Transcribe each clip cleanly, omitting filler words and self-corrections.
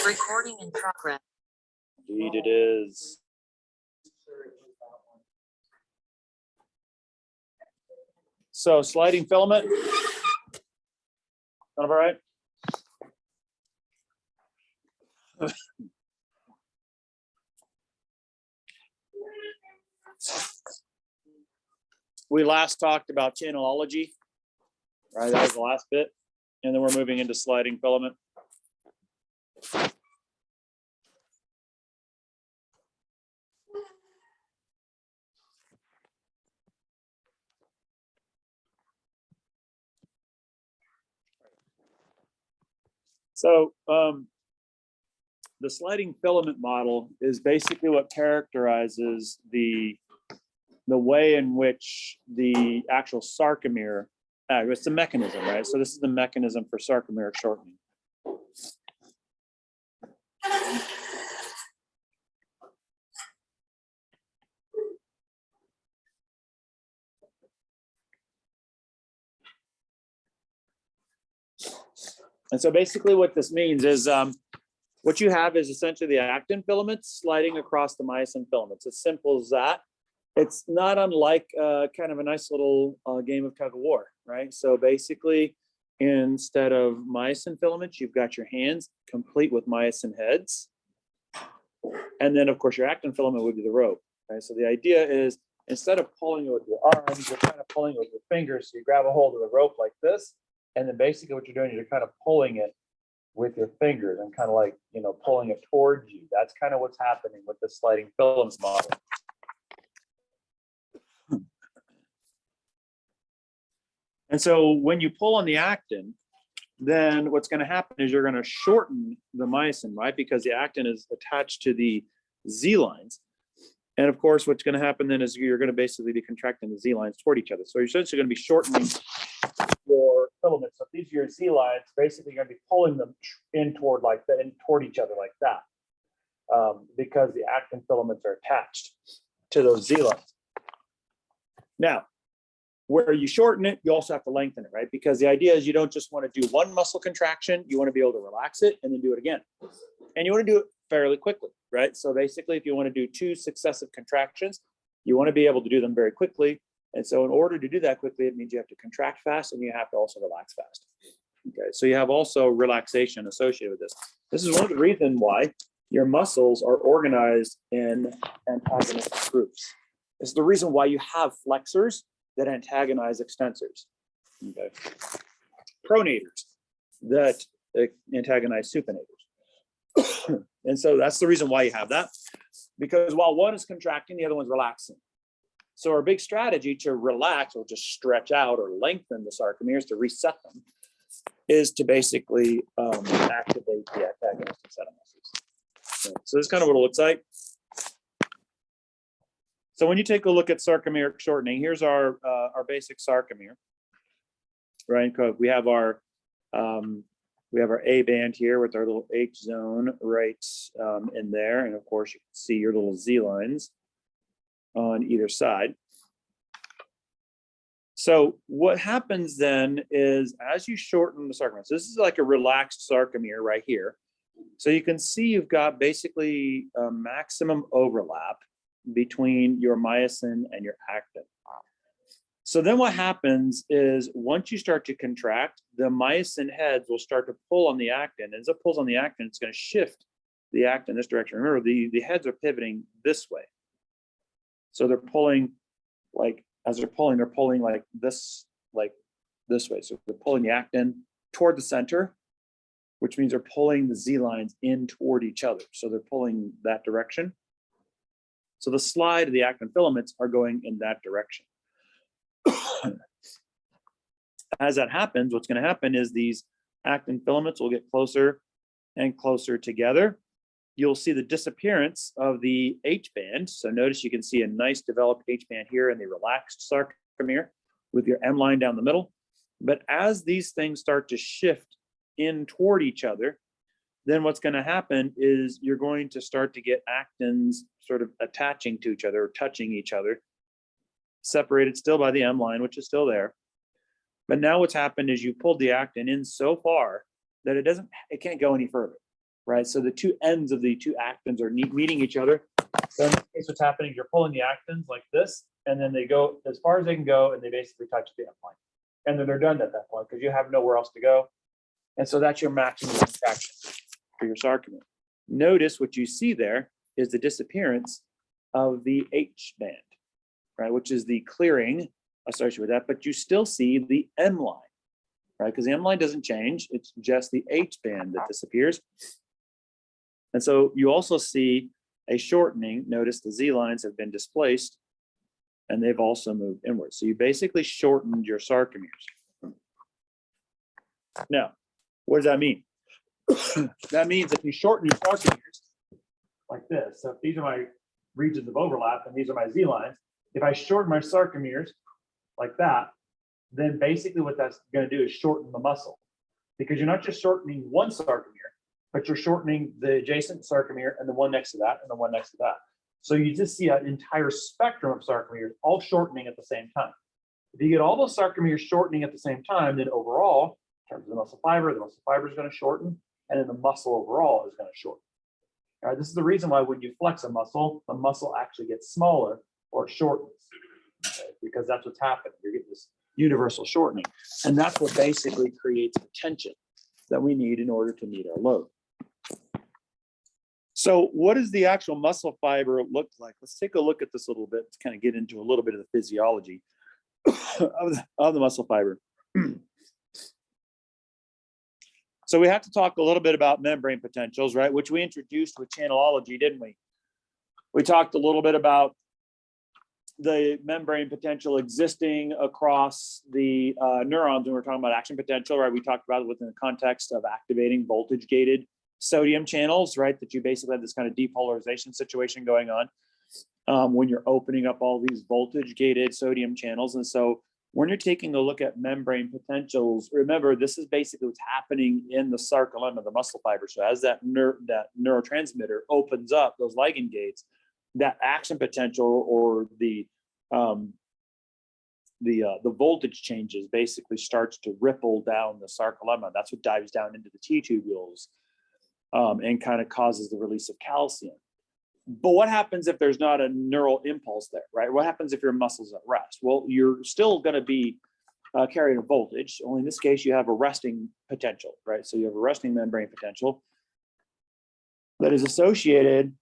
Recording in progress. Indeed it is. So sliding filament. Sound all right? We last talked about channelology, right? That was the last bit. And then we're moving into sliding filament. So the sliding filament model is basically what characterizes the way in which the actual sarcomere, it's the mechanism, right? So this is the mechanism for sarcomeric shortening. And so basically what this means is what you have is essentially the actin filaments sliding across the myosin filaments. As simple as that. It's not unlike kind of a nice little game of tug of war, right? So basically, instead of myosin filaments, you've got your hands complete with myosin heads. And then, of course, your actin filament would be the rope, right? So the idea is instead of pulling it with your arms, you're kind of pulling it with your fingers. So you grab a hold of the rope like this. And then basically what you're doing is you're kind of pulling it with your fingers and kind of like, you know, pulling it towards you. That's kind of what's happening with the sliding filament model. And so when you pull on the actin, then what's going to happen is you're going to shorten the myosin, right? Because the actin is attached to the Z lines. And of course, what's going to happen then is you're going to basically be contracting the Z lines toward each other. So you're essentially going to be shortening your filaments. So if these are your Z lines, basically you're going to be pulling them in toward like that, in toward each other like that, because the actin filaments are attached to those Z lines. Now, where you shorten it, you also have to lengthen it, right? Because the idea is you don't just want to do one muscle contraction, you want to be able to relax it and then do it again. And you want to do it fairly quickly, right? So basically, if you want to do 2 successive contractions, you want to be able to do them very quickly. And so in order to do that quickly, it means you have to contract fast and you have to also relax fast. Okay, so you have also relaxation associated with this. This is one of the reasons why your muscles are organized in antagonistic groups. It's the reason why you have flexors that antagonize extensors, okay? Pronators that antagonize supinators. And so that's the reason why you have that, because while one is contracting, the other one's relaxing. So our big strategy to relax or just stretch out or lengthen the sarcomeres to reset them is to basically activate the antagonistic set of muscles. So this is kind of what it looks like. So when you take a look at sarcomeric shortening, here's our basic sarcomere, right? We have our A band here with our little H zone right in there, and of course you can see your little Z lines on either side. So what happens then is as you shorten the sarcomere, so this is like a relaxed sarcomere right here. So you can see you've got basically a maximum overlap between your myosin and your actin. So then what happens is once you start to contract, the myosin heads will start to pull on the actin. As it pulls on the actin, it's going to shift the actin this direction. Remember, the heads are pivoting this way. So they're pulling like, as they're pulling like this way. So they're pulling the actin toward the center, which means they're pulling the Z lines in toward each other. So they're pulling that direction. So the slide of the actin filaments are going in that direction. As that happens, what's going to happen is these actin filaments will get closer and closer together. You'll see the disappearance of the H band. So notice you can see a nice developed H band here in the relaxed sarcomere with your M line down the middle. But as these things start to shift in toward each other, then what's going to happen is you're going to start to get actins sort of attaching to each other or touching each other, separated still by the M line, which is still there. But now what's happened is you pulled the actin in so far that it can't go any further. right? So the two ends of the two actins are meeting each other. So in this case, what's happening, you're pulling the actins like this, and then they go as far as they can go, and they basically touch the end line. And then they're done at that point because you have nowhere else to go. And so that's your maximum contraction for your sarcomere. Notice what you see there is the disappearance of the H band, right, which is the clearing associated with that, but you still see the M line, right, because the M line doesn't change. It's just the H band that disappears. And so you also see a shortening. Notice the Z lines have been displaced and they've also moved inward. So you basically shortened your sarcomeres. Now, what does that mean? That means if you shorten your sarcomeres like this, so if these are my regions of overlap and these are my Z lines, if I shorten my sarcomeres like that, then basically what that's going to do is shorten the muscle, because you're not just shortening one sarcomere, but you're shortening the adjacent sarcomere and the one next to that and the one next to that. So you just see an entire spectrum of sarcomeres all shortening at the same time. If you get all those sarcomeres shortening at the same time, then overall, in terms of the muscle fiber is going to shorten, and then the muscle overall is going to shorten. All right, this is the reason why when you flex a muscle, the muscle actually gets smaller or it shortens, okay? Because that's what's happening. You're getting this universal shortening, and that's what basically creates the tension that we need in order to meet our load. So what does the actual muscle fiber look like? Let's take a look at this a little bit to kind of get into a little bit of the physiology of the muscle fiber. So we have to talk a little bit about membrane potentials, right? Which we introduced with channelology, didn't we? We talked a little bit about the membrane potential existing across the neurons when we're talking about action potential, right? We talked about it within the context of activating voltage gated sodium channels, right? That you basically have this kind of depolarization situation going on when you're opening up all these voltage gated sodium channels. And so when you're taking a look at membrane potentials, remember, this is basically what's happening in the sarcolemma, the muscle fiber. So as that neurotransmitter opens up those ligand gates, that action potential or the voltage changes basically starts to ripple down the sarcolemma. That's what dives down into the T tubules and kind of causes the release of calcium. But what happens if there's not a neural impulse there, right? What happens if your muscle's at rest? Well, you're still going to be carrying a voltage, only in this case you have a resting potential, right? So you have a resting membrane potential that is associated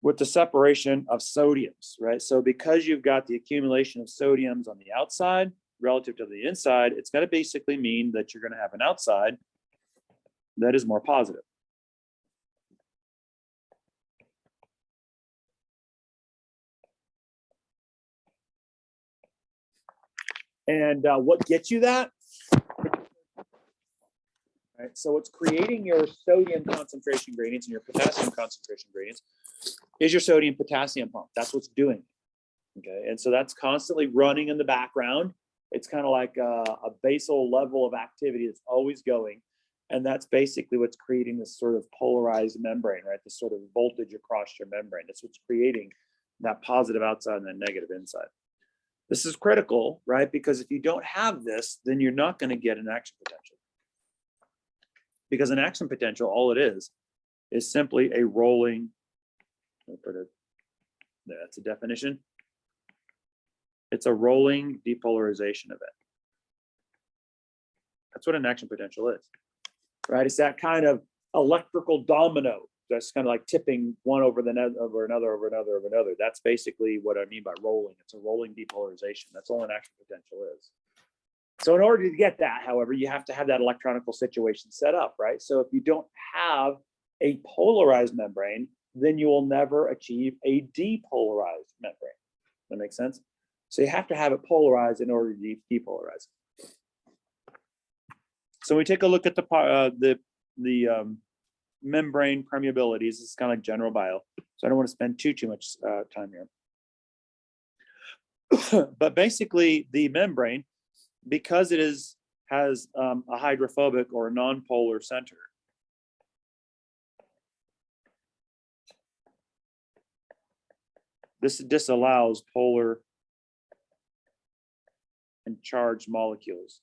with the separation of sodiums, right? So because you've got the accumulation of sodiums on the outside relative to the inside, it's going to basically mean that you're going to have an outside that is more positive. And what gets you that? Right, so what's creating your sodium concentration gradients and your potassium concentration gradients is your sodium potassium pump. That's what's doing it. Okay, and so that's constantly running in the background. It's kind of like a basal level of activity that's always going. And that's basically what's creating this sort of polarized membrane, right? This sort of voltage across your membrane. That's what's creating that positive outside and that negative inside. This is critical, right? Because if you don't have this, then you're not going to get an action potential. Because an action potential, all it is simply a rolling, that's a definition. It's a rolling depolarization event. That's what an action potential is, right? It's that kind of electrical domino that's kind of like tipping one over the over another. That's basically what I mean by rolling. It's a rolling depolarization. That's all an action potential is. So in order to get that, however, you have to have that electronical situation set up, right? So if you don't have a polarized membrane, then you will never achieve a depolarized membrane. That makes sense? So you have to have it polarized in order to depolarize. So we take a look at the membrane permeabilities. This is kind of like general bio, so I don't want to spend too much time here. But basically, the membrane, because it has a hydrophobic or a non-polar center, this disallows polar and charged molecules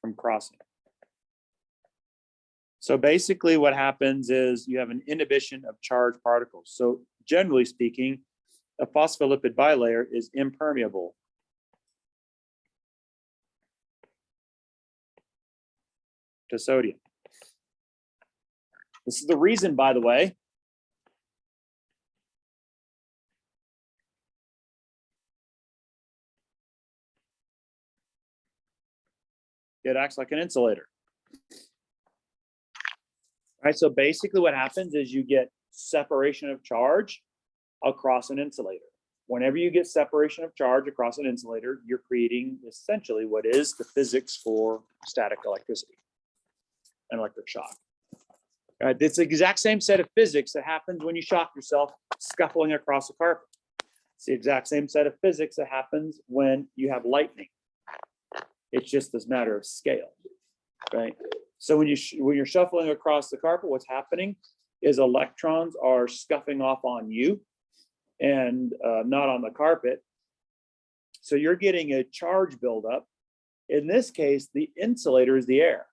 from crossing. So basically what happens is you have an inhibition of charged particles. So generally speaking, a phospholipid bilayer is impermeable to sodium. This is the reason, by the way, it acts like an insulator. All right, so basically what happens is you get separation of charge across an insulator. Whenever you get separation of charge across an insulator, you're creating essentially what is the physics for static electricity and electric shock. All right, it's the exact same set of physics that happens when you shock yourself scuffling across a carpet. It's the exact same set of physics that happens when you have lightning. It's just this matter of scale, right? So when you're shuffling across the carpet, what's happening is electrons are scuffing off on you and not on the carpet. So you're getting a charge buildup. In this case, the insulator is the air.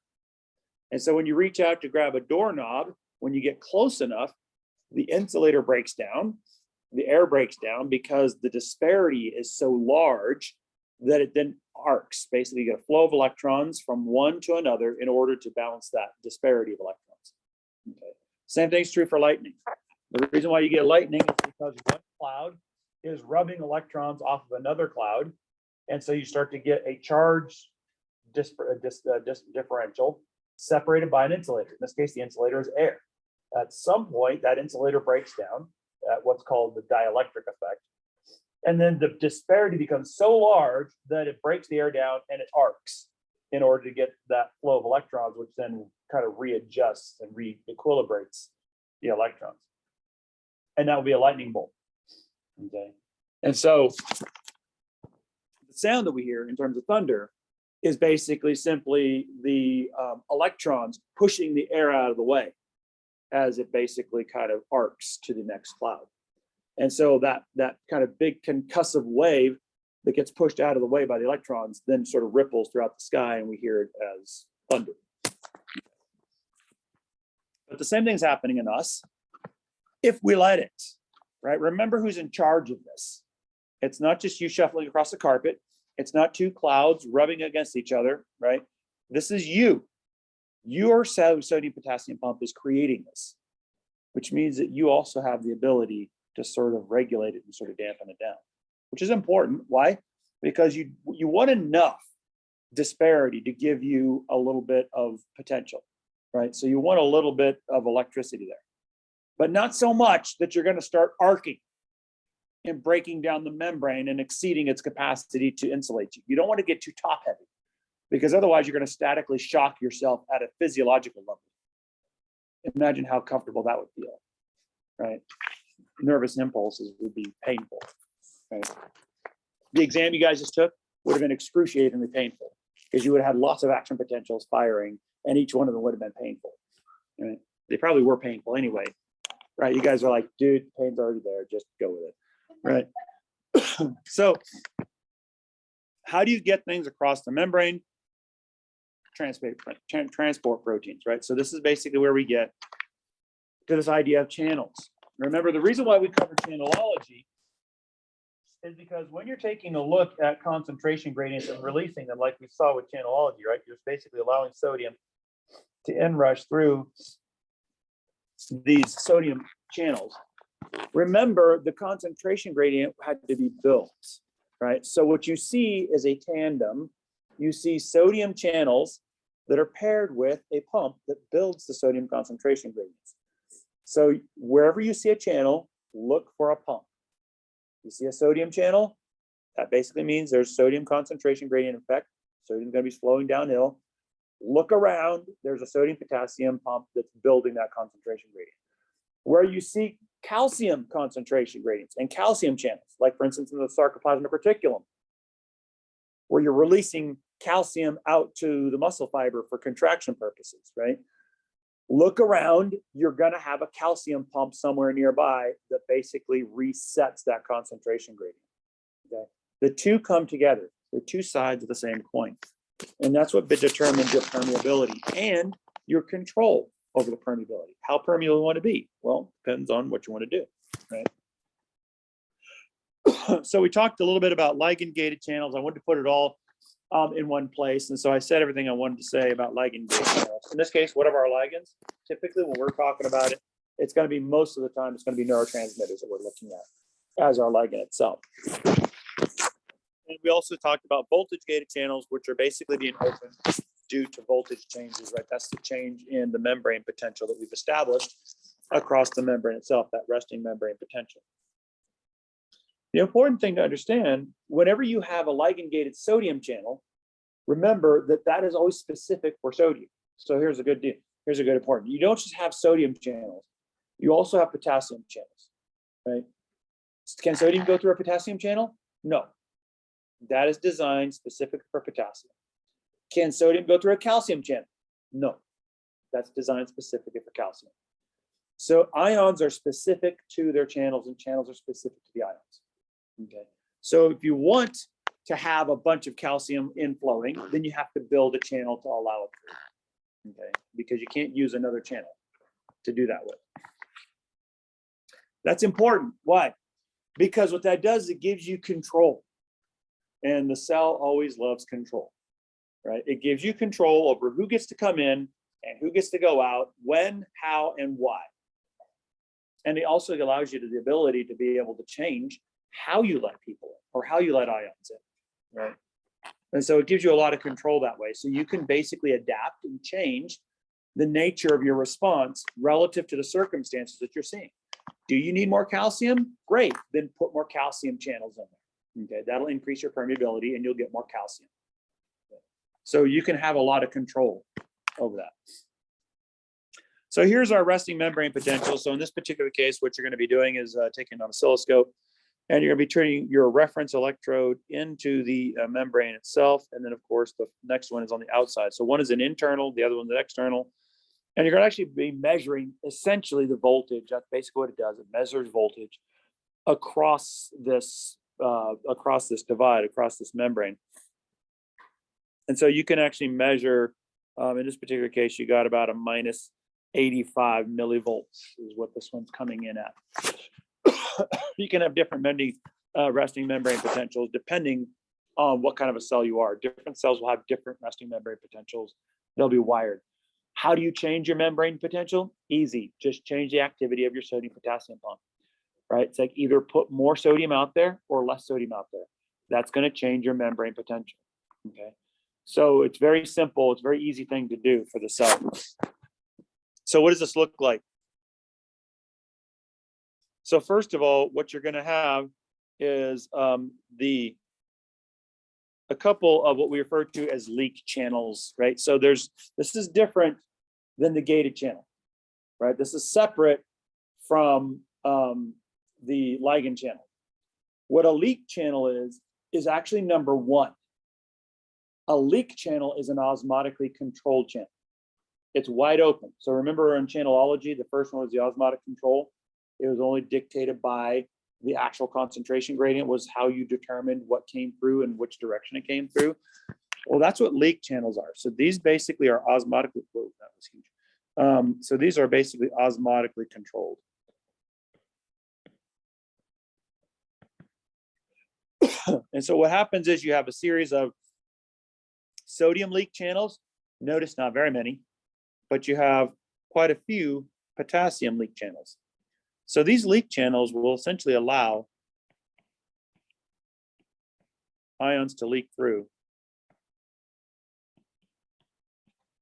And so when you reach out to grab a doorknob, when you get close enough, the insulator breaks down, the air breaks down because the disparity is so large that it then arcs. Basically, you get a flow of electrons from one to another in order to balance that disparity of electrons. Okay. Same thing's true for lightning. The reason why you get lightning is because one cloud is rubbing electrons off of another cloud. And so you start to get a charge differential separated by an insulator. In this case, the insulator is air. At some point, that insulator breaks down at what's called the dielectric effect. And then the disparity becomes so large that it breaks the air down and it arcs in order to get that flow of electrons, which then kind of readjusts and re-equilibrates the electrons. And that will be a lightning bolt. Okay. And so the sound that we hear in terms of thunder is basically simply the electrons pushing the air out of the way as it basically kind of arcs to the next cloud. And so that kind of big concussive wave that gets pushed out of the way by the electrons then sort of ripples throughout the sky, and we hear it as thunder. But the same thing's happening in us if we let it, right? Remember who's in charge of this. It's not just you shuffling across the carpet. It's not two clouds rubbing against each other, right? This is you. Your sodium potassium pump is creating this, which means that you also have the ability to sort of regulate it and sort of dampen it down, which is important. Why? Because you want enough disparity to give you a little bit of potential, right? So you want a little bit of electricity there, but not so much that you're going to start arcing and breaking down the membrane and exceeding its capacity to insulate you. You don't want to get too top heavy, because otherwise you're going to statically shock yourself at a physiological level. Imagine how comfortable that would feel, right? Nervous impulses would be painful, right? The exam you guys just took would have been excruciatingly painful because you would have had lots of action potentials firing, and each one of them would have been painful. Right? They probably were painful anyway, right? You guys are like, dude, pain's already there, just go with it, right? So how do you get things across the membrane? Transport proteins, right? So this is basically where we get to this idea of channels. Remember, the reason why we cover channelology is because when you're taking a look at concentration gradients and releasing them, like we saw with channelology, right? You're basically allowing sodium to inrush through these sodium channels. Remember, the concentration gradient had to be built, right? So what you see is a tandem. You see sodium channels that are paired with a pump that builds the sodium concentration gradients. So wherever you see a channel, look for a pump. You see a sodium channel, that basically means there's sodium concentration gradient effect. Sodium's going to be flowing downhill. Look around, there's a sodium potassium pump that's building that concentration gradient. Where you see calcium concentration gradients and calcium channels, like for instance in the sarcoplasmic reticulum, where you're releasing calcium out to the muscle fiber for contraction purposes, right? Look around, you're going to have a calcium pump somewhere nearby that basically resets that concentration gradient. Okay? The two come together. They're two sides of the same coin. And that's what determines your permeability and your control. over the permeability. How permeable you want to be? Well, depends on what you want to do, right? So we talked a little bit about ligand-gated channels. I wanted to put it all in one place. And so I said everything I wanted to say about ligand-gated channels. In this case, what are our ligands? Typically, when we're talking about it, it's going to be most of the time, it's going to be neurotransmitters that we're looking at as our ligand itself. And we also talked about voltage-gated channels, which are basically being open due to voltage changes, right? That's the change in the membrane potential that we've established across the membrane itself, that resting membrane potential. The important thing to understand, whenever you have a ligand-gated sodium channel, remember that that is always specific for sodium. So here's a good deal. Here's a good important. You don't just have sodium channels. You also have potassium channels, right? Can sodium go through a potassium channel? No. That is designed specific for potassium. Can sodium go through a calcium channel? No. That's designed specifically for calcium. So ions are specific to their channels, and channels are specific to the ions. Okay. So if you want to have a bunch of calcium inflowing, then you have to build a channel to allow it through. Okay. Because you can't use another channel to do that with. That's important. Why? Because what that does, it gives you control. And the cell always loves control, right? It gives you control over who gets to come in and who gets to go out, when, how, and why. And it also allows you the ability to be able to change how you let people in or how you let ions in, right? And so it gives you a lot of control that way. So you can basically adapt and change the nature of your response relative to the circumstances that you're seeing. Do you need more calcium? Great, then put more calcium channels in there. Okay, that'll increase your permeability and you'll get more calcium. So you can have a lot of control over that. So here's our resting membrane potential. So in this particular case, what you're going to be doing is taking an oscilloscope, and you're going to be turning your reference electrode into the membrane itself. And then, of course, the next one is on the outside. So one is an internal, the other one's an external. And you're going to actually be measuring essentially the voltage. That's basically what it does. It measures voltage across this divide, across this membrane. And so you can actually measure, in this particular case, you got about a minus 85 millivolts is what this one's coming in at. You can have different resting membrane potentials depending on what kind of a cell you are. Different cells will have different resting membrane potentials. They'll be wired. How do you change your membrane potential? Easy. Just change the activity of your sodium potassium pump, right? It's like either put more sodium out there or less sodium out there. That's going to change your membrane potential. Okay. So it's very simple. It's a very easy thing to do for the cell. So what does this look like? So first of all, what you're going to have is a couple of what we refer to as leak channels, right? So this is different than the gated channel, right? This is separate from the ligand channel. What a leak channel is actually number one. A leak channel is an osmotically controlled channel. It's wide open. So remember in channelology, the first one was the osmotic control. It was only dictated by the actual concentration gradient, was how you determined what came through and which direction it came through. Well, that's what leak channels are. So these basically are osmotically, whoa, that was huge. So these are basically osmotically controlled. And so what happens is you have a series of sodium leak channels. Notice not very many, but you have quite a few potassium leak channels. So these leak channels will essentially allow ions to leak through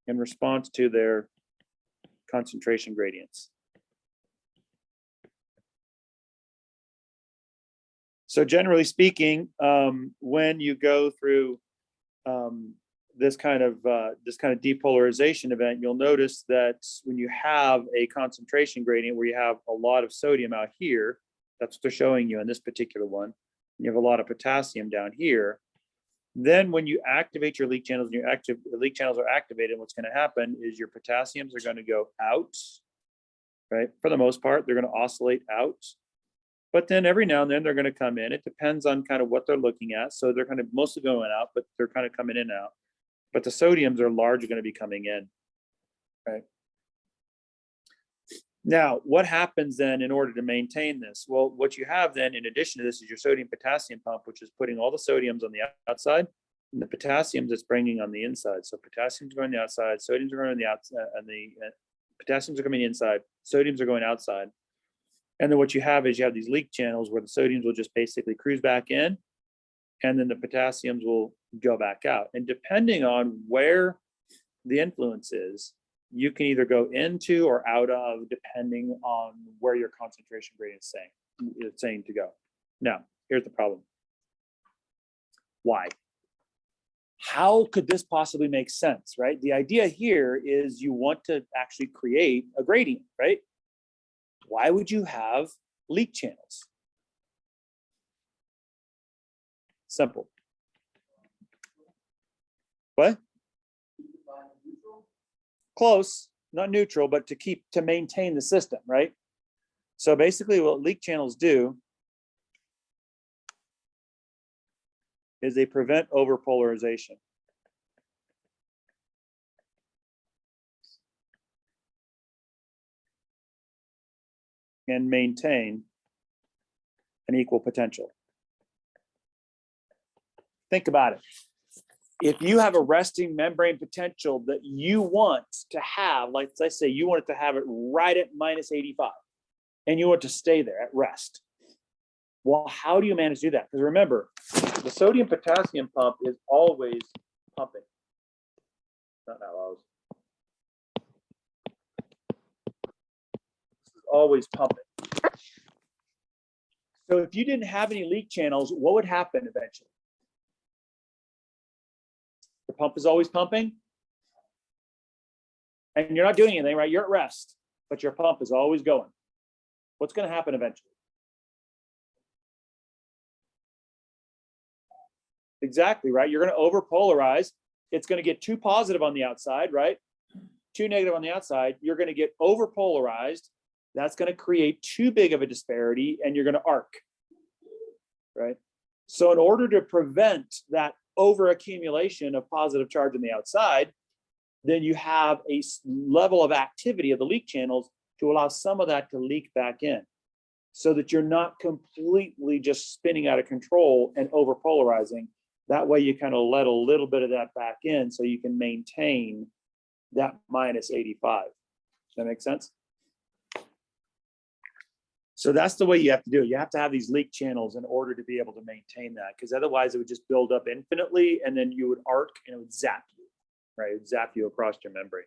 in response to their concentration gradients. So generally speaking, when you go through this kind of depolarization event, you'll notice that when you have a concentration gradient where you have a lot of sodium out here, that's what they're showing you in this particular one, you have a lot of potassium down here, then when you activate your leak channels and the leak channels are activated, what's going to happen is your potassiums are going to go out, right? For the most part, they're going to oscillate out. But then every now and then they're going to come in. It depends on kind of what they're looking at. So they're kind of mostly going out, but they're kind of coming in and out. But the sodiums are largely going to be coming in, right? Now, what happens then in order to maintain this? Well, what you have then, in addition to this, is your sodium potassium pump, which is putting all the sodiums on the outside and the potassiums it's bringing on the inside. So potassium's going on the outside, sodiums are going on the outside, and the potassiums are coming inside, sodiums are going outside. And then what you have is you have these leak channels where the sodiums will just basically cruise back in, and then the potassiums will go back out. And depending on where the influence is, you can either go into or out of, depending on where your concentration gradient is saying to go. Now, here's the problem. Why? How could this possibly make sense, right? The idea here is you want to actually create a gradient, right? Why would you have leak channels? Simple. What? Close, not neutral, but to maintain the system, right? So basically what leak channels do is they prevent overpolarization. And maintain an equal potential. Think about it. If you have a resting membrane potential that you want to have, like let's say you want it to have it right at -85, and you want to stay there at rest. Well, how do you manage to do that? Because remember, the sodium potassium pump is always pumping. Not that loud. This is always pumping. So if you didn't have any leak channels, what would happen eventually? The pump is always pumping, and you're not doing anything, right? You're at rest, but your pump is always going. What's going to happen eventually? Exactly, right? You're going to overpolarize. It's going to get too positive on the outside, right? Too negative on the outside. You're going to get overpolarized. That's going to create too big of a disparity, and you're going to arc, right? So in order to prevent that overaccumulation of positive charge on the outside, then you have a level of activity of the leak channels to allow some of that to leak back in, so that you're not completely just spinning out of control and overpolarizing. That way you kind of let a little bit of that back in so you can maintain that -85. Does that make sense? So that's the way you have to do it. You have to have these leak channels in order to be able to maintain that, because otherwise it would just build up infinitely, and then you would arc and it would zap you, right? It would zap you across your membrane.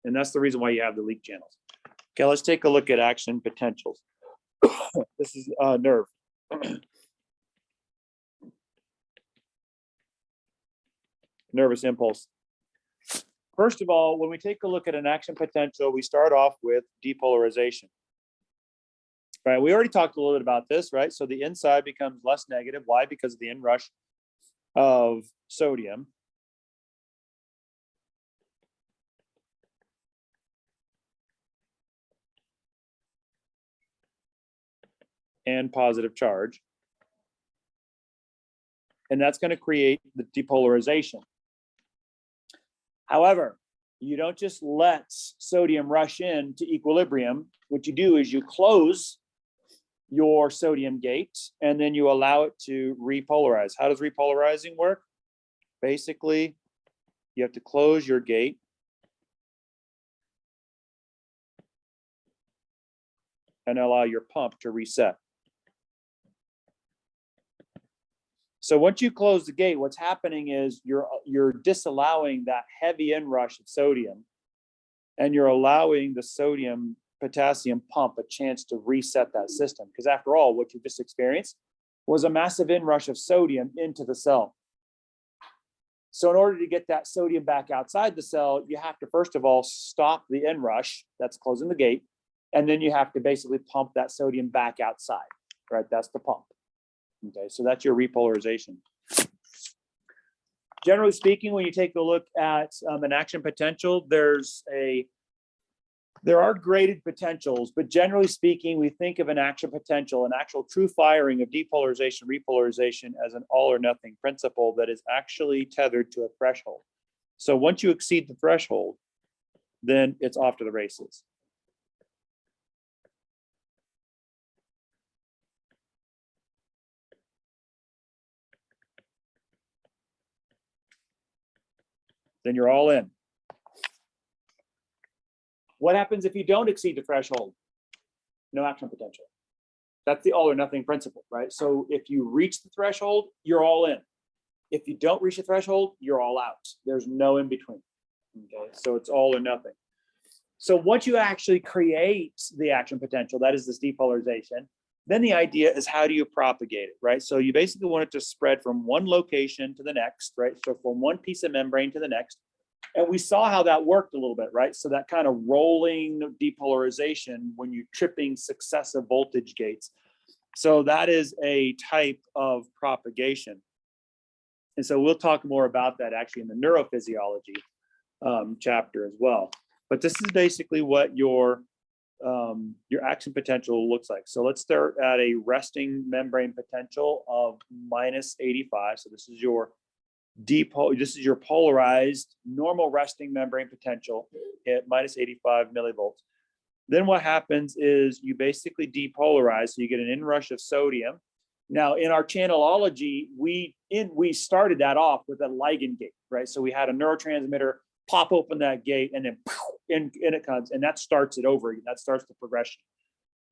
And that's the reason why you have the leak channels. Okay, let's take a look at action potentials. This is nerve. Nervous impulse. First of all, when we take a look at an action potential, we start off with depolarization. Right, we already talked a little bit about this, right? So the inside becomes less negative. Why? Because of the inrush of sodium. And positive charge. And that's going to create the depolarization. However, you don't just let sodium rush in to equilibrium. What you do is you close your sodium gate, and then you allow it to repolarize. How does repolarizing work? Basically, you have to close your gate and allow your pump to reset. So once you close the gate, what's happening is you're disallowing that heavy inrush of sodium, and you're allowing the sodium potassium pump a chance to reset that system. Because after all, what you just experienced was a massive inrush of sodium into the cell. So in order to get that sodium back outside the cell, you have to first of all stop the inrush, that's closing the gate, and then you have to basically pump that sodium back outside, right? That's the pump. Okay, so that's your repolarization. Generally speaking, when you take a look at an action potential, there are graded potentials, but generally speaking, we think of an action potential, an actual true firing of depolarization, repolarization, as an all or nothing principle that is actually tethered to a threshold. So once you exceed the threshold, then it's off to the races. then you're all in. What happens if you don't exceed the threshold? No action potential. That's the all or nothing principle, right? So if you reach the threshold, you're all in. If you don't reach the threshold, you're all out. There's no in between. Okay, so it's all or nothing. So once you actually create the action potential, that is this depolarization, then the idea is how do you propagate it, right? So you basically want it to spread from one location to the next, right? So from one piece of membrane to the next. And we saw how that worked a little bit, right? So that kind of rolling depolarization when you're tripping successive voltage gates. So that is a type of propagation. And so we'll talk more about that actually in the neurophysiology chapter as well. But this is basically what your action potential looks like. So let's start at a resting membrane potential of -85. So this is your polarized normal resting membrane potential at -85 millivolts. Then what happens is you basically depolarize, so you get an inrush of sodium. Now in our channelology, we started that off with a ligand gate, right? So we had a neurotransmitter pop open that gate, and then in it comes, and that starts it over. That starts the progression,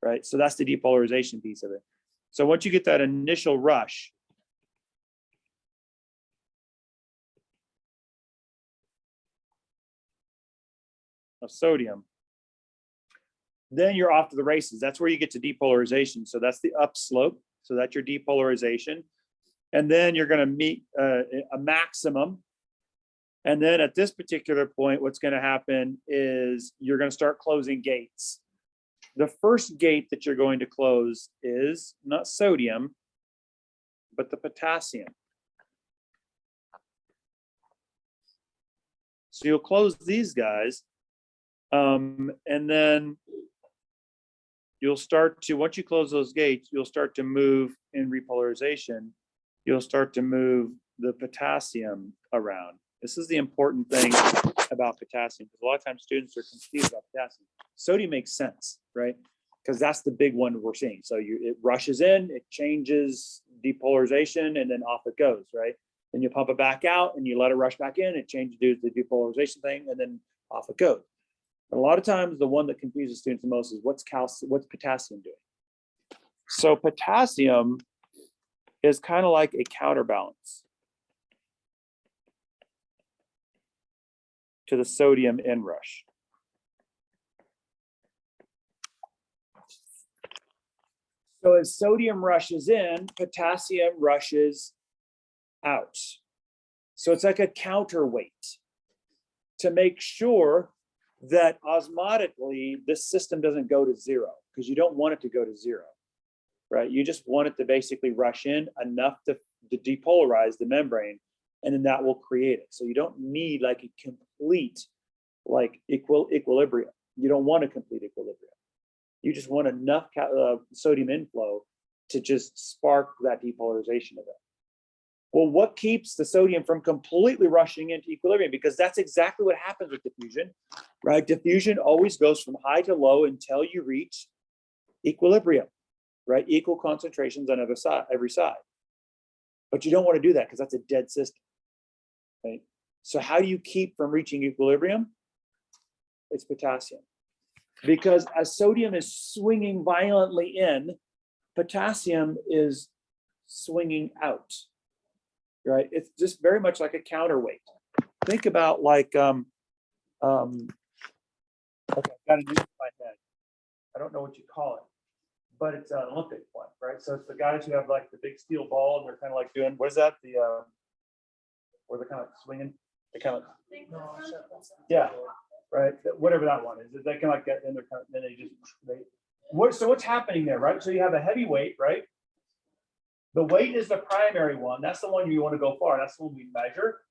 right? So that's the depolarization piece of it. So once you get that initial rush, of sodium, then you're off to the races. That's where you get to depolarization. So that's the upslope. So that's your depolarization. And then you're going to meet a maximum. And then at this particular point, what's going to happen is you're going to start closing gates. The first gate that you're going to close is not sodium, but the potassium. So you'll close these guys. And then you'll start to, once you close those gates, you'll start to move in repolarization. You'll start to move the potassium around. This is the important thing about potassium, because a lot of times students are confused about potassium. Sodium makes sense, right? Because that's the big one we're seeing. So it rushes in, it changes depolarization, and then off it goes, right? Then you pump it back out and you let it rush back in, it changes the depolarization thing, and then off it goes. But a lot of times the one that confuses students the most is what's potassium doing? So potassium is kind of like a counterbalance to the sodium inrush. So as sodium rushes in, potassium rushes out. So it's like a counterweight to make sure that osmotically this system doesn't go to zero, because you don't want it to go to zero, right? You just want it to basically rush in enough to depolarize the membrane, and then that will create it. So you don't need like a complete like equilibrium. You don't want a complete equilibrium. You just want enough sodium inflow to just spark that depolarization event. Well, what keeps the sodium from completely rushing into equilibrium? Because that's exactly what happens with diffusion, right? Diffusion always goes from high to low until you reach equilibrium, right? Equal concentrations on every side. But you don't want to do that because that's a dead system, right? So how do you keep from reaching equilibrium? It's potassium. Because as sodium is swinging violently in, potassium is swinging out, right? It's just very much like a counterweight. Think about like, okay, I've got a name in my head. I don't know what you call it, but it's an Olympic one, right? So it's the guys who have like the big steel ball and they're kind of like doing, what is that? Where they're kind of swinging, they kind of, yeah, right? Whatever that one is, they can like get in their, then they just, so what's happening there, right? So you have a heavy weight, right? The weight is the primary one. That's the one you want to go far. That's the one we measure.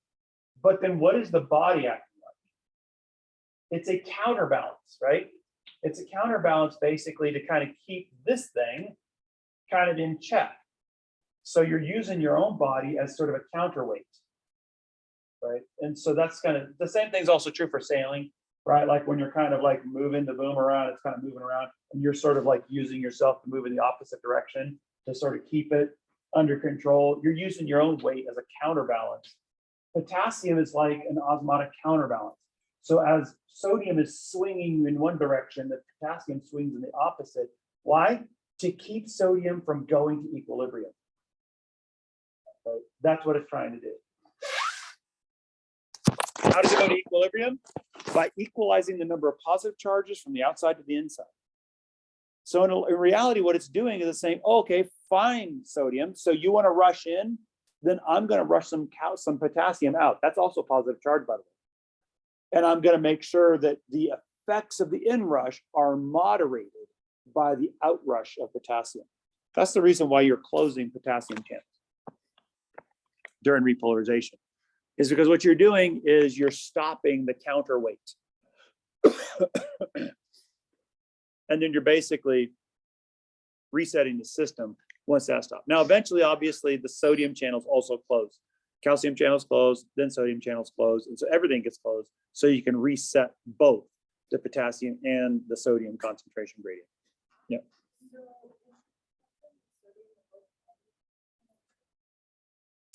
But then what is the body acting like? It's a counterbalance, right? It's a counterbalance basically to kind of keep this thing kind of in check. So you're using your own body as sort of a counterweight, right? And so that's kind of, the same thing's also true for sailing, right? Like when you're kind of like moving the boom around, it's kind of moving around and you're sort of like using yourself to move in the opposite direction to sort of keep it under control. You're using your own weight as a counterbalance Potassium is like an osmotic counterbalance. So as sodium is swinging in one direction, the potassium swings in the opposite. Why? To keep sodium from going to equilibrium. Right? That's what it's trying to do. How does it go to equilibrium? By equalizing the number of positive charges from the outside to the inside. So in reality, what it's doing is it's saying, oh, okay, fine, sodium. So you want to rush in, then I'm going to rush some potassium out. That's also positive charge, by the way. And I'm going to make sure that the effects of the inrush are moderated by the outrush of potassium. That's the reason why you're closing potassium channels during repolarization, is because what you're doing is you're stopping the counterweight. And then you're basically resetting the system once that stops. Now, eventually, obviously, the sodium channels also close. Calcium channels close, then sodium channels close. And so everything gets closed. So you can reset both the potassium and the sodium concentration gradient. Yeah.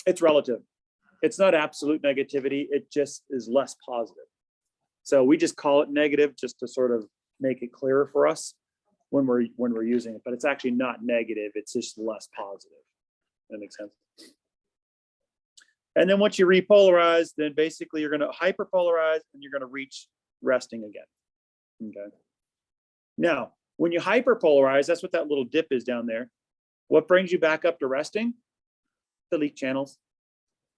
It's relative. It's not absolute negativity. It just is less positive. So we just call it negative just to sort of make it clearer for us when we're using it, but it's actually not negative. It's just less positive. That makes sense. And then once you repolarize, then basically you're going to hyperpolarize and you're going to reach resting again. Okay. Now, when you hyperpolarize, that's what that little dip is down there. What brings you back up to resting? The leak channels,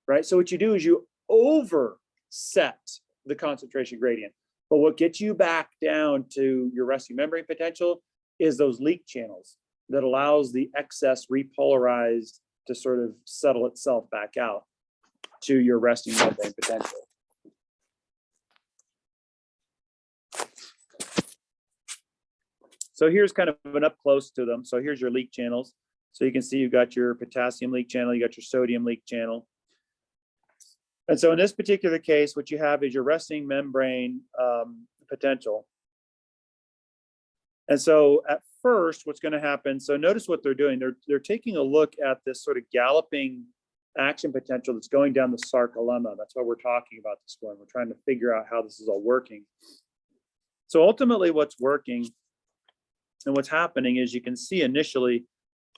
right? So what you do is you overset the concentration gradient. But what gets you back down to your resting membrane potential is those leak channels that allows the excess repolarized to sort of settle itself back out to your resting membrane potential. So here's kind of an up close to them. So here's your leak channels. So you can see you've got your potassium leak channel, you got your sodium leak channel. And so in this particular case, what you have is your resting membrane potential. And so at first, what's going to happen, so notice what they're doing. They're taking a look at this sort of galloping action potential that's going down the sarcolemma. That's what we're talking about this one. We're trying to figure out how this is all working. So ultimately what's working and what's happening is you can see initially,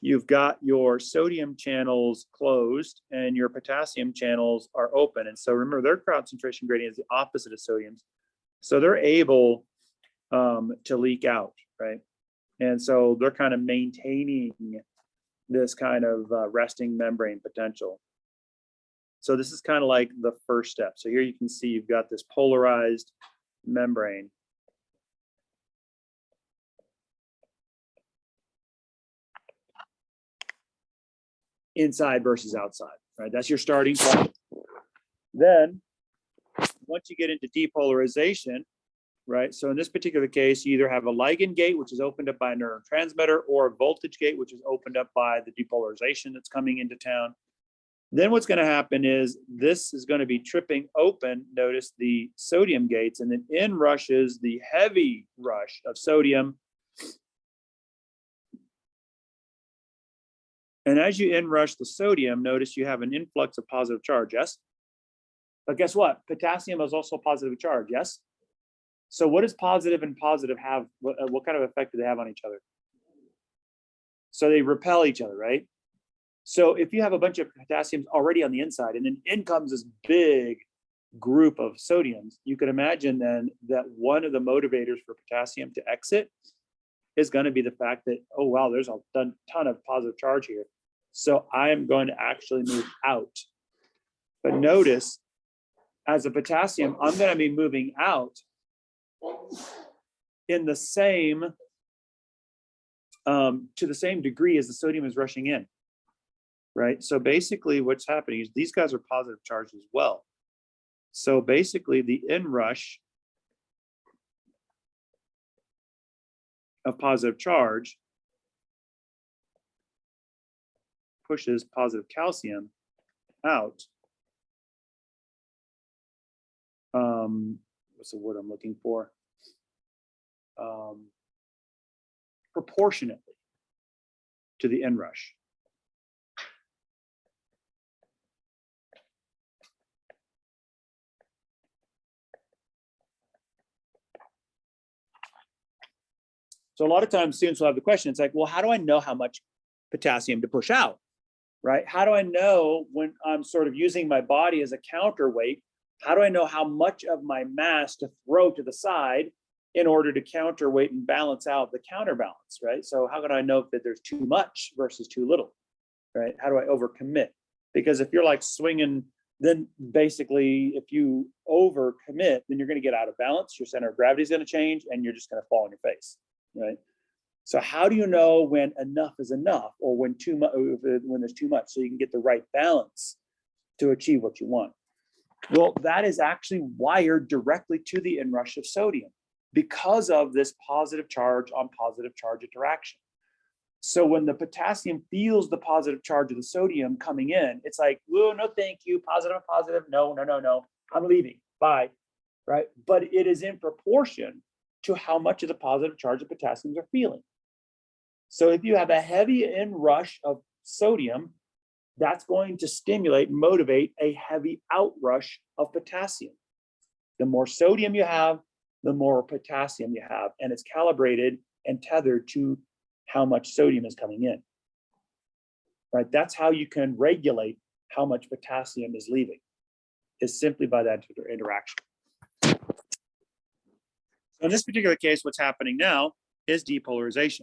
you've got your sodium channels closed and your potassium channels are open. And so remember, their concentration gradient is the opposite of sodium's. So they're able to leak out, right? And so they're kind of maintaining this kind of resting membrane potential. So this is kind of like the first step. So here you can see you've got this polarized membrane. Inside versus outside, right? That's your starting point. Then once you get into depolarization, right? So in this particular case, you either have a ligand gate, which is opened up by a neurotransmitter, or a voltage gate, which is opened up by the depolarization that's coming into town. Then what's going to happen is this is going to be tripping open, notice the sodium gates, and then in rushes the heavy rush of sodium. And as you inrush the sodium, notice you have an influx of positive charge, yes? But guess what? Potassium is also positive charge, yes? So what does positive and positive have? What kind of effect do they have on each other? So they repel each other, right? So if you have a bunch of potassiums already on the inside and then in comes this big group of sodiums, you could imagine then that one of the motivators for potassium to exit is going to be the fact that, oh, wow, there's a ton of positive charge here. So I am going to actually move out. But notice, as a potassium, I'm going to be moving out in the same, to the same degree as the sodium is rushing in, right? So basically what's happening is these guys are positive charged as well. So basically the inrush of positive charge pushes positive calcium out. What's the word I'm looking for? Proportionately to the inrush. So a lot of times students will have the question, it's like, well, how do I know how much potassium to push out, right? How do I know when I'm sort of using my body as a counterweight? How do I know how much of my mass to throw to the side in order to counterweight and balance out the counterbalance, right? So how can I know that there's too much versus too little, right? How do I overcommit? Because if you're like swinging, then basically if you overcommit, then you're going to get out of balance. Your center of gravity is going to change and you're just going to fall on your face, right? So how do you know when enough is enough or when too much, when there's too much, so you can get the right balance to achieve what you want? Well, that is actually wired directly to the inrush of sodium because of this positive charge on positive charge interaction. So when the potassium feels the positive charge of the sodium coming in, it's like, oh, no, thank you, positive, positive, no, no, no, no, I'm leaving, bye, right? But it is in proportion to how much of the positive charge of potassiums are feeling. So if you have a heavy inrush of sodium, that's going to stimulate and motivate a heavy outrush of potassium. The more sodium you have, the more potassium you have, and it's calibrated and tethered to how much sodium is coming in, right? That's how you can regulate how much potassium is leaving, is simply by that interaction. So in this particular case, what's happening now is depolarization.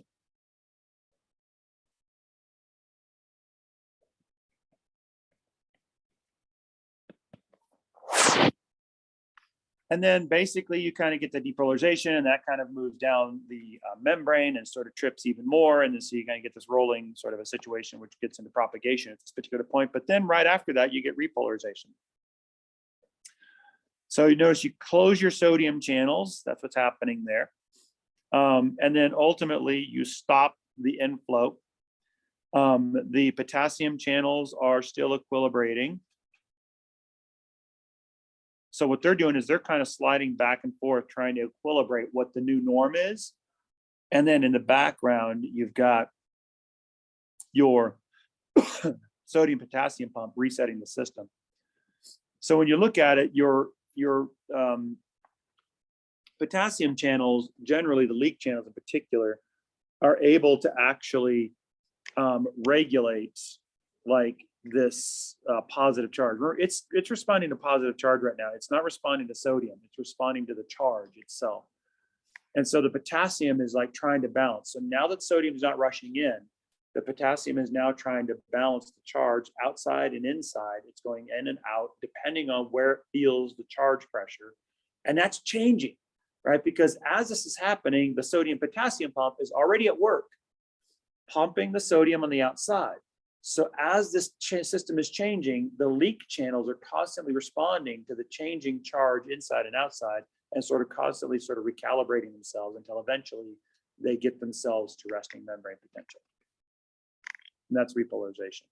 And then basically you kind of get the depolarization and that kind of moves down the membrane and sort of trips even more. And then so you kind of get this rolling sort of a situation, which gets into propagation at this particular point. But then right after that, you get repolarization. So you notice you close your sodium channels. That's what's happening there. And then ultimately you stop the inflow. The potassium channels are still equilibrating. So what they're doing is they're kind of sliding back and forth, trying to equilibrate what the new norm is. And then in the background, you've got your sodium potassium pump resetting the system. So when you look at it, your potassium channels, generally the leak channels in particular, are able to actually regulate like this positive charge. It's responding to positive charge right now. It's not responding to sodium. It's responding to the charge itself. And so the potassium is like trying to balance. So now that sodium is not rushing in, the potassium is now trying to balance the charge outside and inside. It's going in and out depending on where it feels the charge pressure. And that's changing, right? Because as this is happening, the sodium potassium pump is already at work, pumping the sodium on the outside. So as this system is changing, the leak channels are constantly responding to the changing charge inside and outside and sort of constantly sort of recalibrating themselves until eventually they get themselves to resting membrane potential. And that's repolarization.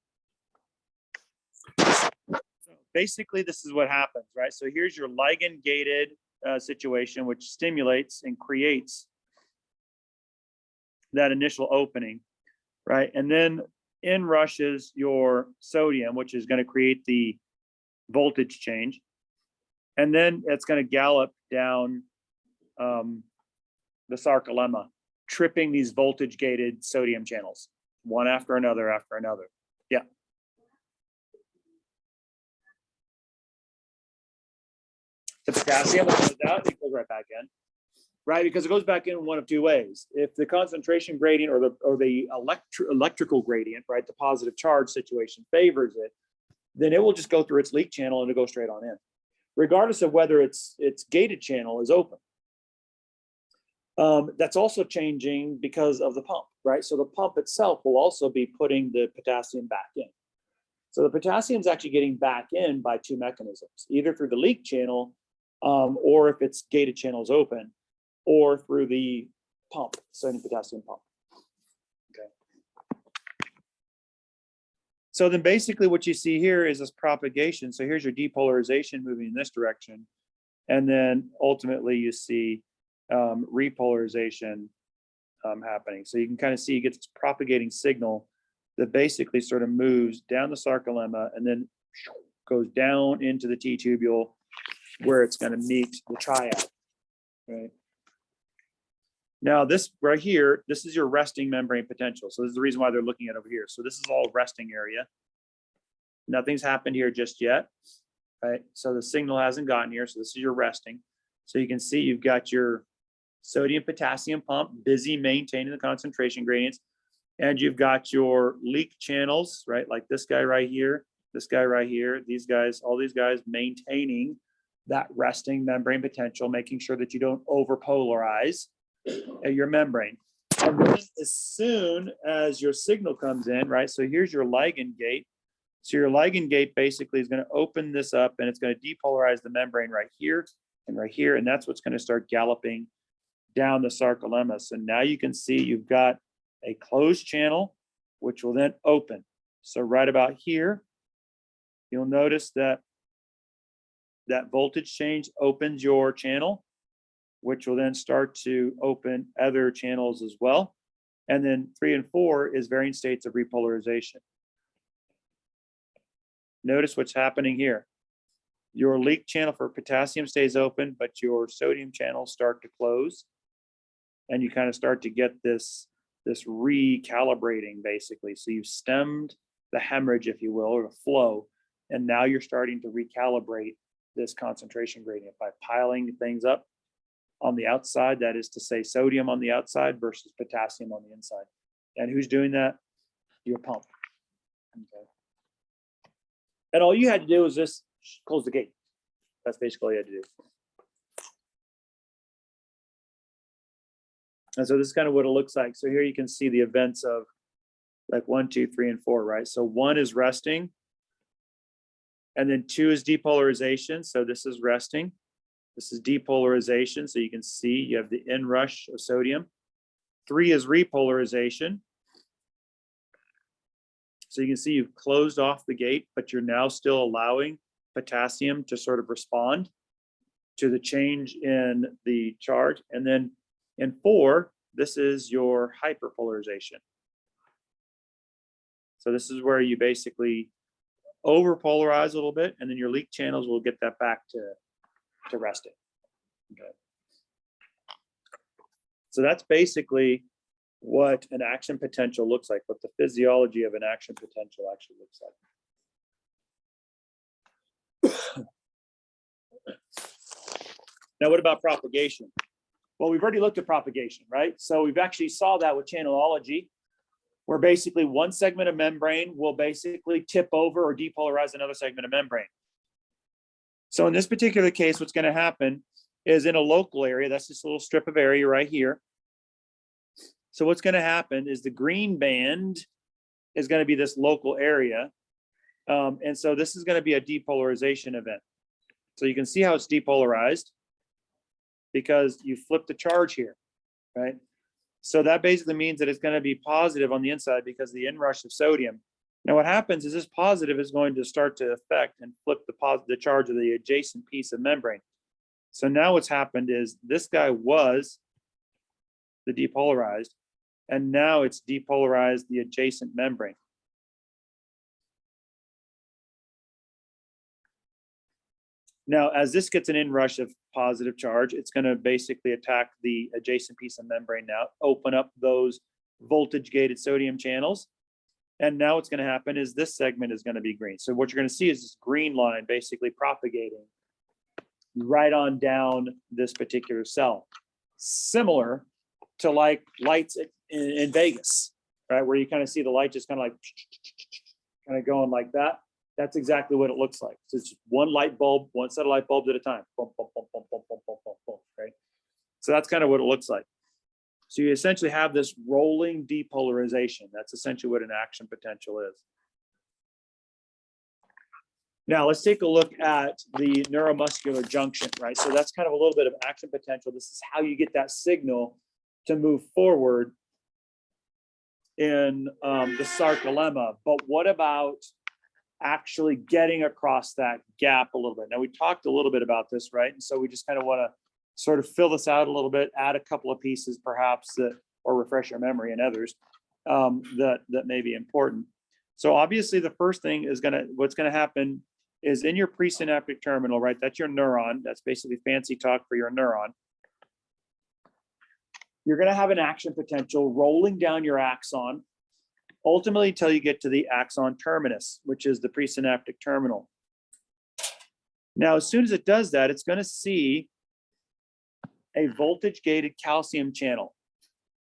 So basically, this is what happens, right? So here's your ligand-gated situation, which stimulates and creates that initial opening, right? And then in rushes your sodium, which is going to create the voltage change. And then it's going to gallop down the sarcolemma, tripping these voltage gated sodium channels, one after another after another. Yeah. The potassium goes out, it goes right back in. Right, because it goes back in one of two ways. If the concentration gradient or the electrical gradient, right, the positive charge situation favors it, then it will just go through its leak channel and it'll go straight on in, regardless of whether its gated channel is open. That's also changing because of the pump, right? So the pump itself will also be putting the potassium back in. So the potassium is actually getting back in by two mechanisms, either through the leak channel or if its gated channel is open, or through the pump, sodium potassium pump. Okay. So then basically what you see here is this propagation. So here's your depolarization moving in this direction. And then ultimately you see repolarization happening. So you can kind of see it gets this propagating signal that basically sort of moves down the sarcolemma and then goes down into the T-tubule where it's going to meet the triad, right? Now this right here, this is your resting membrane potential. So this is the reason why they're looking at over here. So this is all resting area. Nothing's happened here just yet, right? So the signal hasn't gotten here. So this is your resting. So you can see you've got your sodium potassium pump busy maintaining the concentration gradients. And you've got your leak channels, right? Like this guy right here, this guy right here, these guys, all these guys maintaining that resting membrane potential, making sure that you don't overpolarize your membrane. And then as soon as your signal comes in, right? So here's your ligand gate. So your ligand gate basically is going to open this up and it's going to depolarize the membrane right here and right here. And that's what's going to start galloping down the sarcolemma. So now you can see you've got a closed channel, which will then open. So right about here, you'll notice that that voltage change opens your channel, which will then start to open other channels as well. And then 3 and 4 is varying states of repolarization. Notice what's happening here. Your leak channel for potassium stays open, but your sodium channels start to close. And you kind of start to get this recalibrating basically. So you've stemmed the hemorrhage, if you will, or the flow. And now you're starting to recalibrate this concentration gradient by piling things up on the outside. That is to say sodium on the outside versus potassium on the inside. And who's doing that? Your pump. Okay. And all you had to do was just close the gate. That's basically all you had to do. And so this is kind of what it looks like. So here you can see the events of like 1, 2, 3, and 4, right? So 1 is resting. And then 2 is depolarization. So this is resting. This is depolarization. So you can see you have the inrush of sodium. 3 is repolarization. So you can see you've closed off the gate, but you're now still allowing potassium to sort of respond to the change in the charge. And then in 4, this is your hyperpolarization. So this is where you basically overpolarize a little bit, and then your leak channels will get that back to resting. Okay. So that's basically what an action potential looks like, what the physiology of an action potential actually looks like. Now, what about propagation? Well, we've already looked at propagation, right? So we've actually saw that with channelology, where basically one segment of membrane will basically tip over or depolarize another segment of membrane. So in this particular case, what's going to happen is in a local area, that's this little strip of area right here. So what's going to happen is the green band is going to be this local area. And so this is going to be a depolarization event. So you can see how it's depolarized because you flip the charge here, right? So that basically means that it's going to be positive on the inside because of the inrush of sodium. Now what happens is this positive is going to start to affect and flip the charge of the adjacent piece of membrane. So now what's happened is this guy was the depolarized, and now it's depolarized the adjacent membrane. Now, as this gets an inrush of positive charge, it's going to basically attack the adjacent piece of membrane now, open up those voltage-gated sodium channels. And now what's going to happen is this segment is going to be green. So what you're going to see is this green line basically propagating right on down this particular cell. Similar to like lights in Vegas, right? Where you kind of see the light just kind of like kind of going like that. That's exactly what it looks like. So it's one light bulb, one set of light bulbs at a time. Boom, boom, boom, boom, boom, boom, boom, boom, boom, right? So that's kind of what it looks like. So you essentially have this rolling depolarization. That's essentially what an action potential is. Now let's take a look at the neuromuscular junction, right? So that's kind of a little bit of action potential. This is how you get that signal to move forward in the sarcolemma. But what about actually getting across that gap a little bit? Now we talked a little bit about this, right? And so we just kind of want to sort of fill this out a little bit, add a couple of pieces perhaps that, or refresh your memory and others that may be important. So obviously the first thing is what's gonna happen is in your presynaptic terminal, right? That's your neuron. That's basically fancy talk for your neuron. you're going to have an action potential rolling down your axon, ultimately until you get to the axon terminus, which is the presynaptic terminal. Now, as soon as it does that, it's going to see a voltage-gated calcium channel,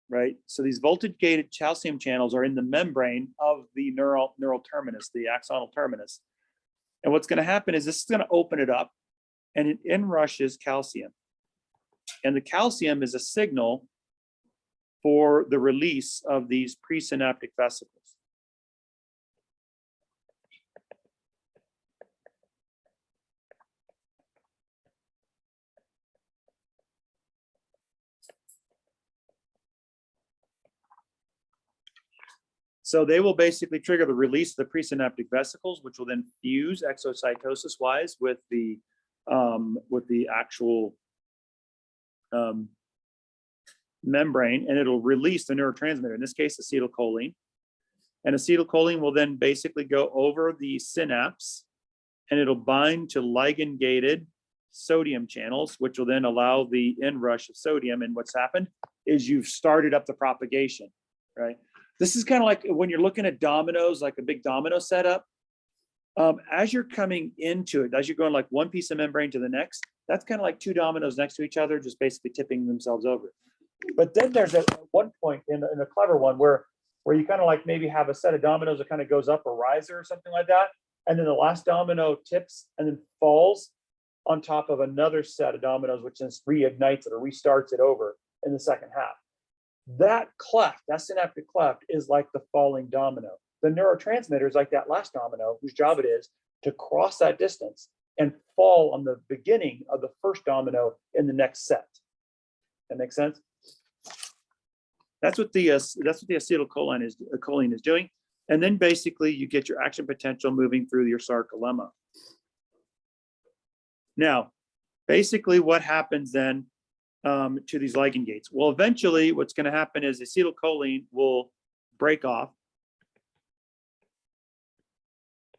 right? So these voltage-gated calcium channels are in the membrane of the neural terminus, the axonal terminus. And what's going to happen is this is going to open it up, and it inrushes calcium. And the calcium is a signal for the release of these presynaptic vesicles. So they will basically trigger the release of the presynaptic vesicles, which will then fuse exocytosis-wise with the actual membrane, and it'll release the neurotransmitter, in this case, acetylcholine. And acetylcholine will then basically go over the synapse, and it'll bind to ligand-gated sodium channels, which will then allow the inrush of sodium. And what's happened is you've started up the propagation, right? This is kind of like when you're looking at dominoes, like a big domino setup. As you're coming into it, as you're going like one piece of membrane to the next, that's kind of like two dominoes next to each other, just basically tipping themselves over. But then there's at one point in a clever one where you kind of like maybe have a set of dominoes that kind of goes up a riser or something like that. And then the last domino tips and then falls on top of another set of dominoes, which then reignites it or restarts it over in the second half. That cleft, that synaptic cleft, is like the falling domino. The neurotransmitter is like that last domino, whose job it is to cross that distance and fall on the beginning of the first domino in the next set. That makes sense? That's what the acetylcholine is doing. And then basically you get your action potential moving through your sarcolemma. Now, basically what happens then to these ligand gates? Well, eventually what's going to happen is acetylcholine will break off,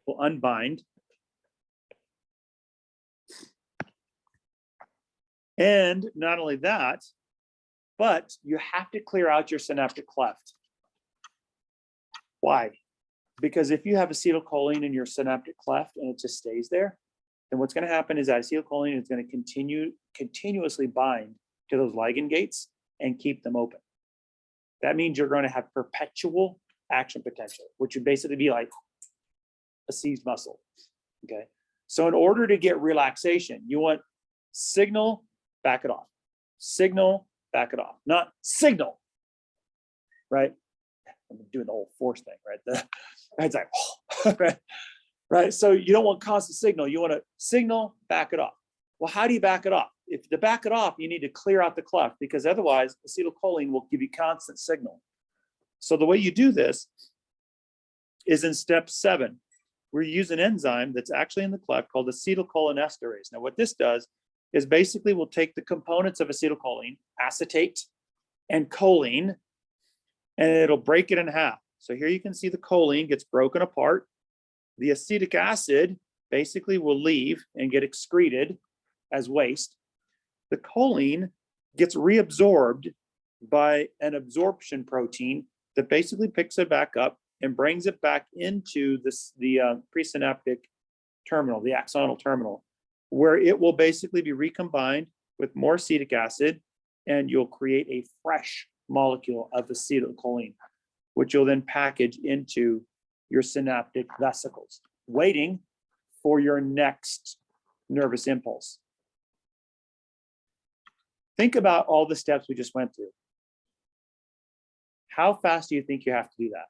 will unbind, and not only that, but you have to clear out your synaptic cleft. Why? Because if you have acetylcholine in your synaptic cleft and it just stays there, then what's going to happen is that acetylcholine is going to continuously bind to those ligand gates and keep them open. That means you're going to have perpetual action potential, which would basically be like a seized muscle. Okay. So in order to get relaxation, you want signal, back it off. Signal, back it off. Not signal, right? I'm doing the whole force thing, right? It's like, right? Right. So you don't want constant signal. You want to signal, back it off. Well, how do you back it off? If to back it off, you need to clear out the cleft, because otherwise acetylcholine will give you constant signal. So the way you do this is in step 7. We use an enzyme that's actually in the cleft called acetylcholinesterase. Now, what this does is basically we'll take the components of acetylcholine, acetate and choline, and it'll break it in half. So here you can see the choline gets broken apart. The acetic acid basically will leave and get excreted as waste. The choline gets reabsorbed by an absorption protein that basically picks it back up and brings it back into the presynaptic terminal, the axonal terminal, where it will basically be recombined with more acetic acid, and you'll create a fresh molecule of acetylcholine, which you'll then package into your synaptic vesicles, waiting for your next nervous impulse. Think about all the steps we just went through. How fast do you think you have to do that?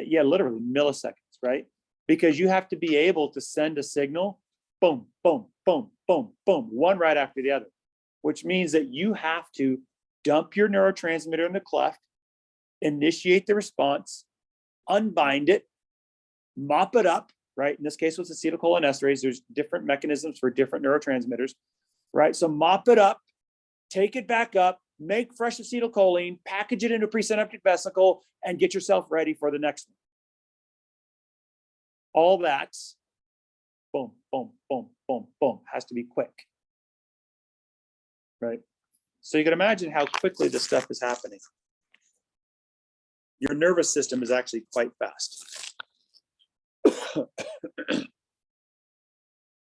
Yeah, literally milliseconds, right? Because you have to be able to send a signal, boom, boom, boom, boom, boom, one right after the other, which means that you have to dump your neurotransmitter in the cleft, initiate the response, unbind it, mop it up, right? In this case, with acetylcholinesterase, there's different mechanisms for different neurotransmitters, right? So mop it up, take it back up, make fresh acetylcholine, package it into a presynaptic vesicle, and get yourself ready for the next one. All that's boom, boom, boom, boom, boom, has to be quick, right? So you can imagine how quickly this stuff is happening. Your nervous system is actually quite fast.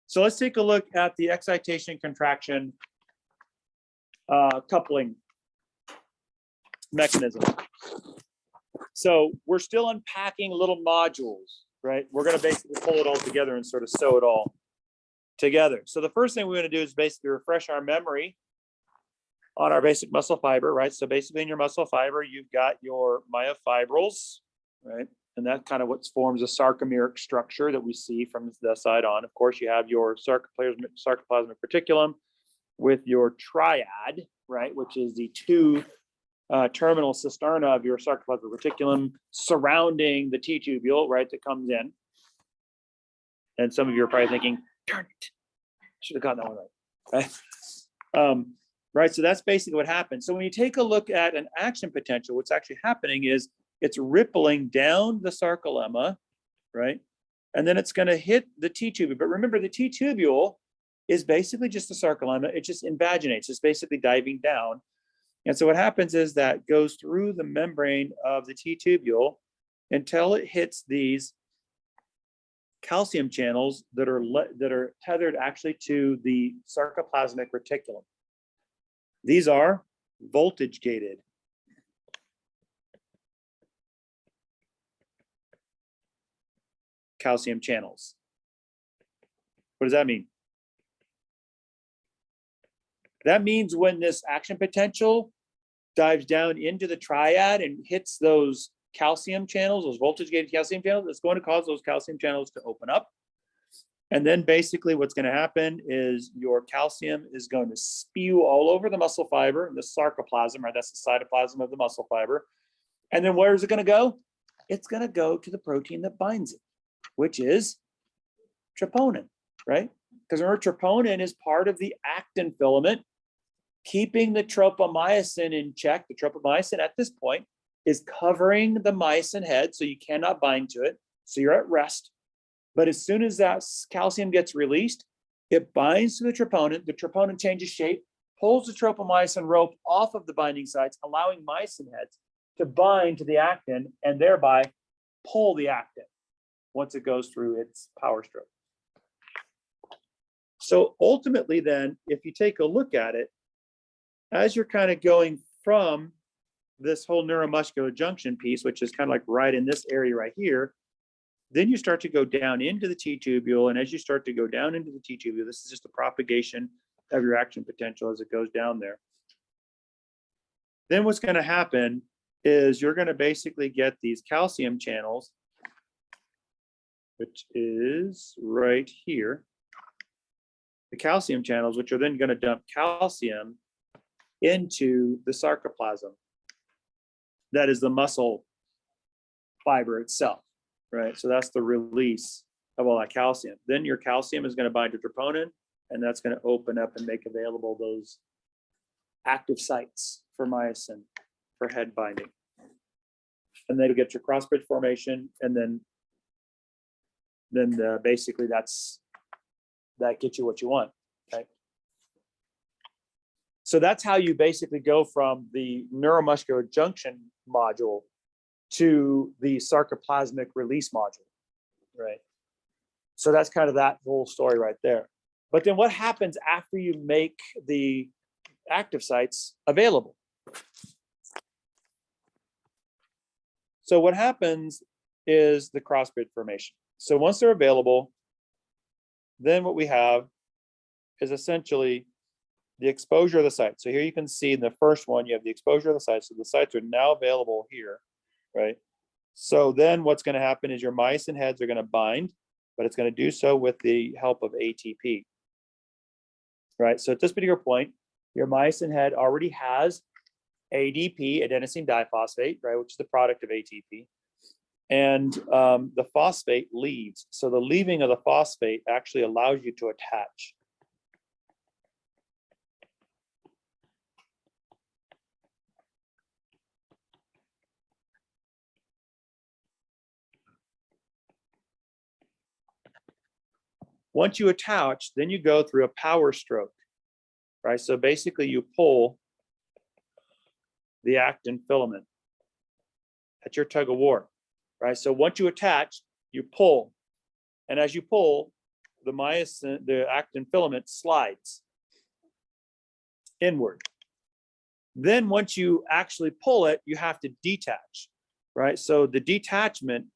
So let's take a look at the excitation contraction coupling mechanism. So we're still unpacking little modules, right? We're going to basically pull it all together and sort of sew it all together. So the first thing we're going to do is basically refresh our memory on our basic muscle fiber, right? So basically in your muscle fiber, you've got your myofibrils, right? And that kind of what forms a sarcomeric structure that we see from the side on. Of course, you have your sarcoplasmic reticulum with your triad, right? Which is the two terminal cisterna of your sarcoplasmic reticulum surrounding the T-tubule, right? That comes in. And some of you are probably thinking, darn it, should have gotten that one right. Right? Right, so that's basically what happens. So when you take a look at an action potential, what's actually happening is it's rippling down the sarcolemma, right? And then it's going to hit the T-tubule. But remember, the T-tubule is basically just the sarcolemma. It just invaginates. It's basically diving down. And so what happens is that goes through the membrane of the T-tubule until it hits these calcium channels that are tethered actually to the sarcoplasmic reticulum. These are voltage gated. Calcium channels. What does that mean? That means when this action potential dives down into the triad and hits those calcium channels, those voltage gated calcium channels, it's going to cause those calcium channels to open up. And then basically what's going to happen is your calcium is going to spew all over the muscle fiber, the sarcoplasm, right? That's the cytoplasm of the muscle fiber. And then where is it going to go? It's going to go to the protein that binds it, which is troponin, right? Because remember, troponin is part of the actin filament, keeping the tropomyosin in check. The tropomyosin at this point is covering the myosin head, so you cannot bind to it. So you're at rest. But as soon as that calcium gets released, it binds to the troponin changes shape, pulls the tropomyosin rope off of the binding sites, allowing myosin heads to bind to the actin and thereby pull the actin once it goes through its power stroke. So ultimately then, if you take a look at it, as you're kind of going from this whole neuromuscular junction piece, which is kind of like right in this area right here, then you start to go down into the T-tubule. And as you start to go down into the T-tubule, this is just a propagation of your action potential as it goes down there. Then what's going to happen is you're going to basically get these calcium channels, which is right here. The calcium channels, which are then going to dump calcium into the sarcoplasm. That is the muscle fiber itself. Right, so that's the release of all that calcium. Then your calcium is going to bind to troponin, and that's going to open up and make available those active sites for myosin, for head binding. And then you get your cross bridge formation, and then basically that gets you what you want. Okay. So that's how you basically go from the neuromuscular junction module to the sarcoplasmic release module, right? So that's kind of that whole story right there. But then what happens after you make the active sites available? So what happens is the cross-bridge formation. So once they're available, then what we have is essentially the exposure of the site. So here you can see in the first one, you have the exposure of the site. So the sites are now available here. Right. So then what's going to happen is your myosin heads are going to bind, but it's going to do so with the help of ATP. Right. So at this particular point, your myosin head already has ADP, adenosine diphosphate, right, which is the product of ATP. And the phosphate leaves. So the leaving of the phosphate actually allows you to attach. Once you attach, then you go through a power stroke, right? So basically you pull the actin filament. That's your tug of war, right? So once you attach, you pull. And as you pull, the myosin, the actin filament slides inward. Then once you actually pull it, you have to detach, right? So the detachment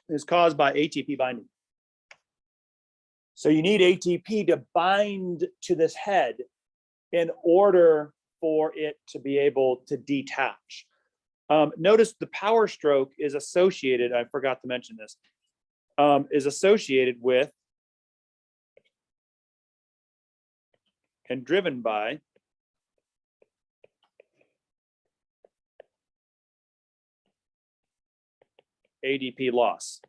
is caused by ATP binding. So you need ATP to bind to this head in order for it to be able to detach. Notice the power stroke is associated, I forgot to mention this, is associated with and driven by ADP loss.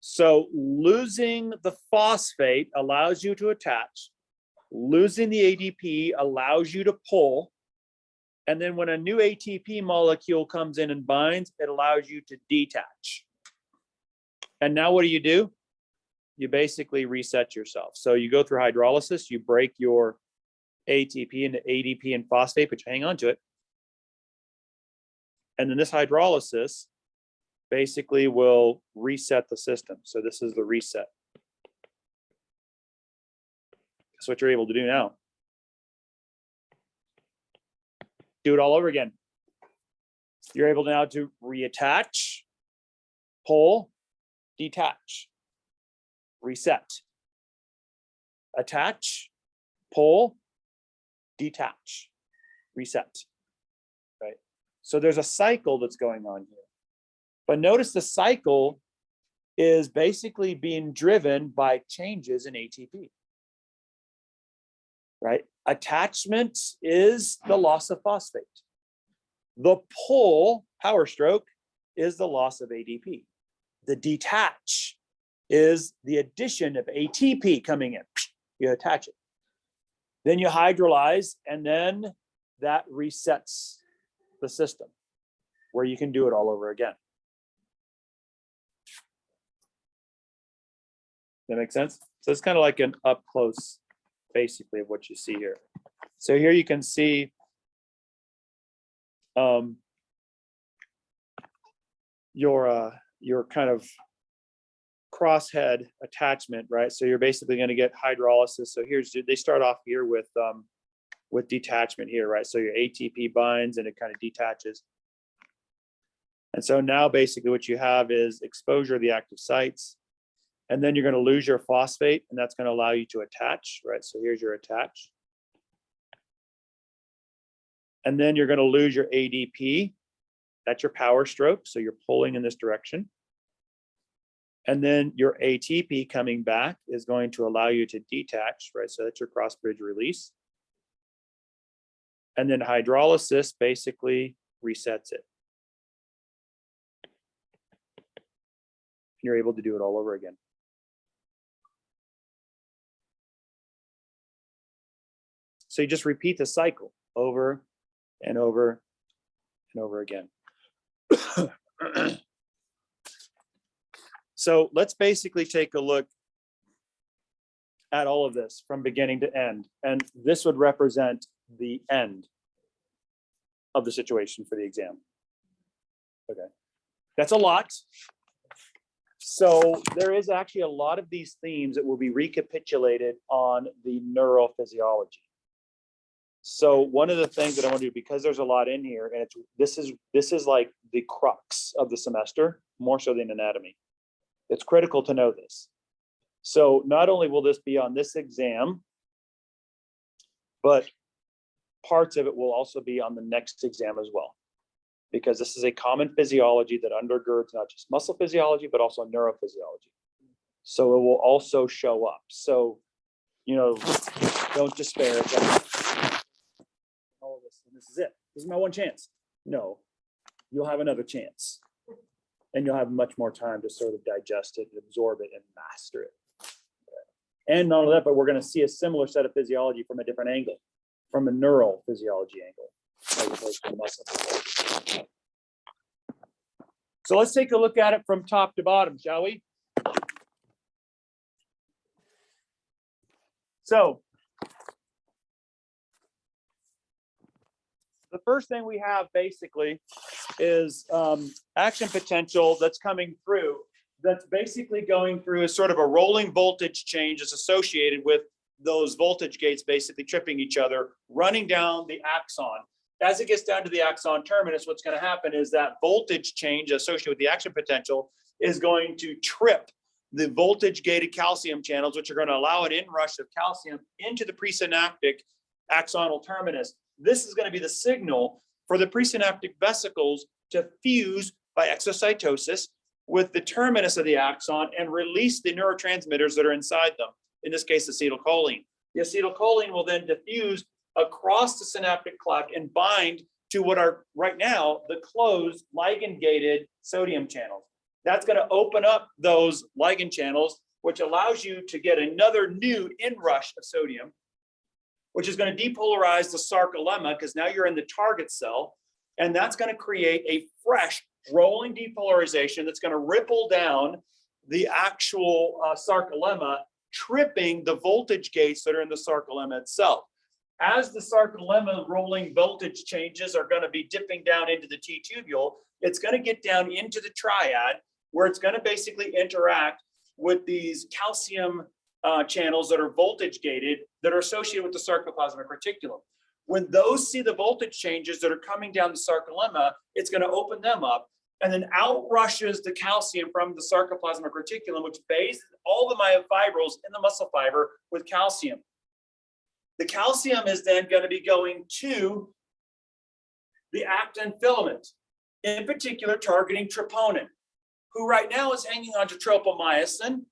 So losing the phosphate allows you to attach. Losing the ADP allows you to pull. And then when a new ATP molecule comes in and binds, it allows you to detach. And now what do? You basically reset yourself. So you go through hydrolysis, you break your ATP into ADP and phosphate, but you hang on to it. And then this hydrolysis basically will reset the system. So this is the reset. That's what you're able to do now. Do it all over again. You're able now to reattach, pull, detach, reset, attach, pull, detach, reset, right? So there's a cycle that's going on here. But notice the cycle is basically being driven by changes in ATP, right? Attachment is the loss of phosphate. The pull, power stroke, is the loss of ADP. The detach is the addition of ATP coming in. You attach it. Then you hydrolyze, and then that resets the system where you can do it all over again. That makes sense? So it's kind of like an up close, basically, of what you see here. So here you can see your kind of crosshead attachment, right? So you're basically going to get hydrolysis. So they start off here with detachment here, right? So your ATP binds and it kind of detaches. And so now basically what you have is exposure of the active sites. And then you're going to lose your phosphate, and that's going to allow you to attach, right? So here's your attach. And then you're going to lose your ADP. That's your power stroke. So you're pulling in this direction. And then your ATP coming back is going to allow you to detach, right? So that's your cross bridge release. And then hydrolysis basically resets it. You're able to do it all over again. So you just repeat the cycle over and over and over again. So let's basically take a look at all of this from beginning to end. And this would represent the end of the situation for the exam. Okay, that's a lot. So there is actually a lot of these themes that will be recapitulated on the neurophysiology. So one of the things that I want to do, because there's a lot in here, and this is like the crux of the semester, more so than anatomy. It's critical to know this. So not only will this be on this exam, but parts of it will also be on the next exam as well, because this is a common physiology that undergirds not just muscle physiology, but also neurophysiology. So it will also show up. So, don't despair. All of this, and this is it. This is my one chance. No, you'll have another chance. And you'll have much more time to sort of digest it, absorb it, and master it. And not only that, but we're going to see a similar set of physiology from a different angle, from a neural physiology angle, as opposed to a muscle physiology. So let's take a look at it from top to bottom, shall we? So the first thing we have basically is action potential that's coming through, that's basically going through a sort of a rolling voltage change that's associated with those voltage gates basically tripping each other, running down the axon. As it gets down to the axon terminus, what's going to happen is that voltage change associated with the action potential is going to trip the voltage gated calcium channels, which are going to allow an inrush of calcium into the presynaptic axonal terminus. This is going to be the signal for the presynaptic vesicles to fuse by exocytosis with the terminus of the axon and release the neurotransmitters that are inside them, in this case, acetylcholine. The acetylcholine will then diffuse across the synaptic cleft and bind to what are right now the closed ligand-gated sodium channels. That's going to open up those ligand channels, which allows you to get another new inrush of sodium, which is going to depolarize the sarcolemma because now you're in the target cell, and that's going to create a fresh rolling depolarization that's going to ripple down the actual sarcolemma, tripping the voltage gates that are in the sarcolemma itself. As the sarcolemma rolling voltage changes are going to be dipping down into the T-tubule, it's going to get down into the triad, where it's going to basically interact with these calcium channels that are voltage gated that are associated with the sarcoplasmic reticulum. When those see the voltage changes that are coming down the sarcolemma, it's going to open them up, and then out rushes the calcium from the sarcoplasmic reticulum, which bathes all the myofibrils in the muscle fiber with calcium. The calcium is then going to be going to the actin filament, in particular targeting troponin, who right now is hanging on to tropomyosin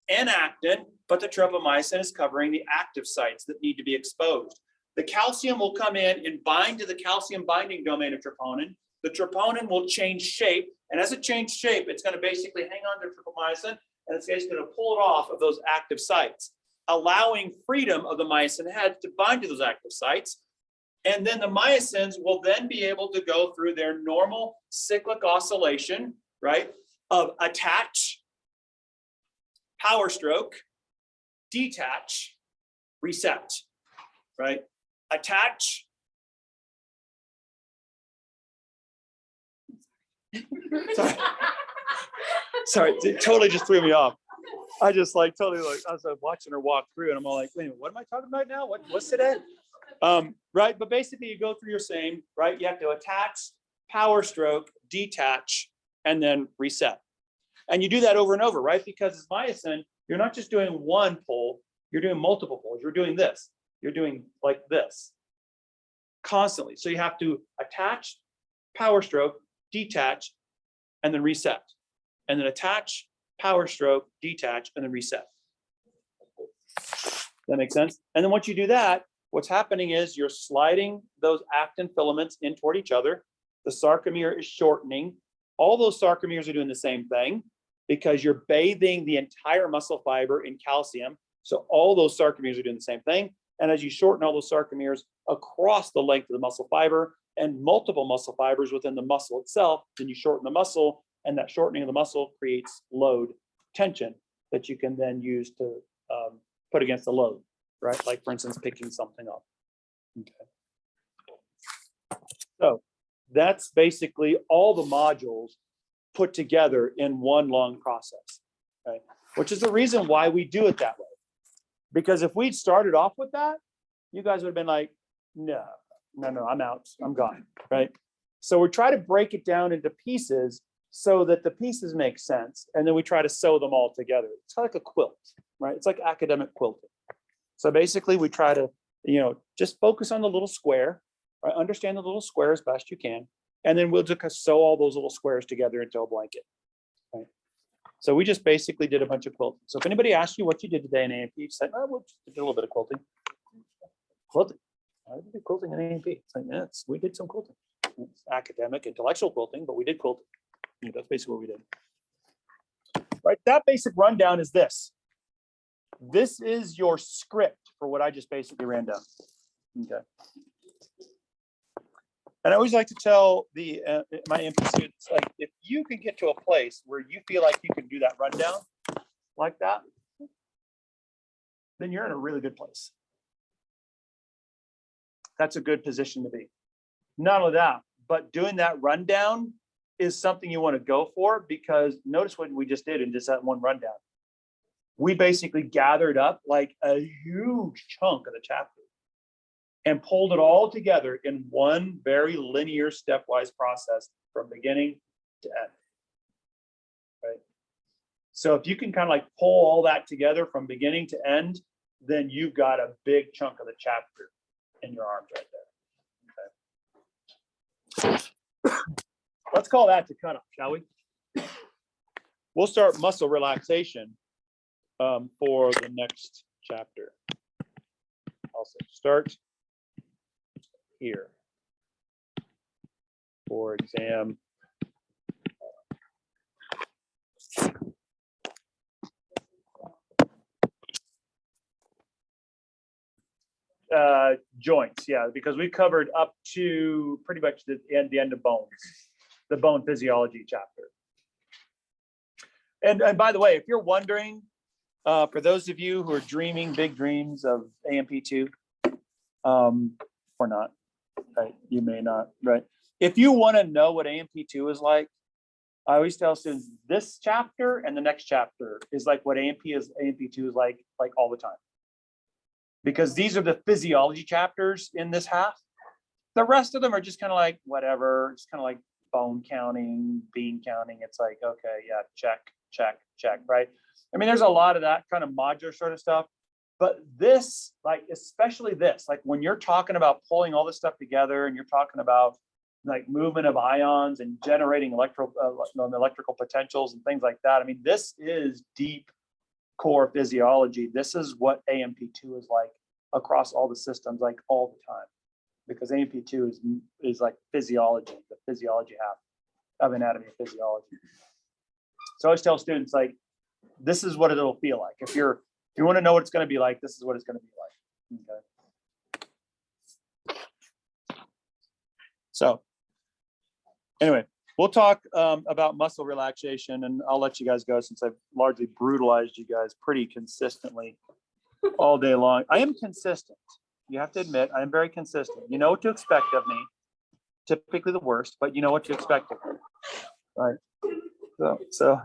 and actin, but the tropomyosin is covering the active sites that need to be exposed. The calcium will come in and bind to the calcium binding domain of troponin. The troponin will change shape, and as it changes shape, it's going to basically hang on to tropomyosin, and it's going to pull it off of those active sites, allowing freedom of the myosin heads to bind to those active sites. And then the myosins will then be able to go through their normal cyclic oscillation, right, of attach, power stroke, detach, reset, right? Attach. Sorry, it totally just threw me off. I just I was watching her walk through and I'm all like, wait a minute, what am I talking about now? What's today? Right, but basically you go through your same, right? You have to attach, power stroke, detach, and then reset. And you do that over and over, right? Because as myosin, you're not just doing one pull, you're doing multiple pulls. You're doing this. You're doing like this constantly. So you have to attach, power stroke, detach, and then reset. And then attach, power stroke, detach, and then reset. That makes sense? And then once you do that, what's happening is you're sliding those actin filaments in toward each other. The sarcomere is shortening. All those sarcomeres are doing the same thing because you're bathing the entire muscle fiber in calcium. So all those sarcomeres are doing the same thing. And as you shorten all those sarcomeres across the length of the muscle fiber and multiple muscle fibers within the muscle itself, then you shorten the muscle, and that shortening of the muscle creates load tension that you can then use to put against the load, right? Like for instance, picking something up. Okay. So that's basically all the modules put together in one long process, okay? Which is the reason why we do it that way. Because if we'd started off with that, you guys would have been like, no, I'm out, I'm gone, right? So we try to break it down into pieces so that the pieces make sense. And then we try to sew them all together. It's like a quilt, right? It's like academic quilting. So basically we try to, just focus on the little square, right? Understand the little square as best you can. And then we'll just sew all those little squares together into a blanket, right? So we just basically did a bunch of quilting. So if anybody asks you what you did today in A&P, you said, oh, we just did a little bit of quilting. Quilting. I did quilting in A&P. It's like, yes, we did some quilting. It's academic, intellectual quilting, but we did quilting. That's basically what we did. Right, that basic rundown is this. This is your script for what I just basically ran down. Okay. And I always like to tell my MP students, like, if you can get to a place where you feel like you can do that rundown like that, then you're in a really good place. That's a good position to be. Not only that, but doing that rundown is something you want to go for, because notice what we just did in just that one rundown. We basically gathered up like a huge chunk of the chapter and pulled it all together in one very linear stepwise process from beginning to end. Right? So if you can kind of like pull all that together from beginning to end, then you've got a big chunk of the chapter in your arms right there. Okay. Let's call that to cut off, shall we? We'll start muscle relaxation for the next chapter. Also start here for exam. Joints, yeah, because we covered up to pretty much the end of bones, the bone physiology chapter. And by the way, if you're wondering, for those of you who are dreaming big dreams of AMP2, or not, right? You may not, right? If you want to know what AMP2 is like, I always tell students this chapter and the next chapter is like what AMP2 is like all the time. Because these are the physiology chapters in this half. The rest of them are just kind of like whatever, it's kind of like bone counting, bean counting. It's like, okay, yeah, check, check, check, right? I mean, there's a lot of that kind of modular sort of stuff. But this, like, especially this, like when you're talking about pulling all this stuff together and you're talking about like movement of ions and generating electrical potentials and things like that. I mean, this is deep core physiology. This is what AMP2 is like across all the systems, like all the time, because AMP2 is like physiology, the physiology half of anatomy and physiology. So I always tell students, like, this is what it'll feel like. If you want to know what it's going to be like, this is what it's going to be like. Okay. So anyway, we'll talk about muscle relaxation, and I'll let you guys go since I've largely brutalized you guys pretty consistently all day long. I am consistent. You have to admit, I am very consistent. You know what to expect of me. Typically the worst, but you know what to expect of me. Right. So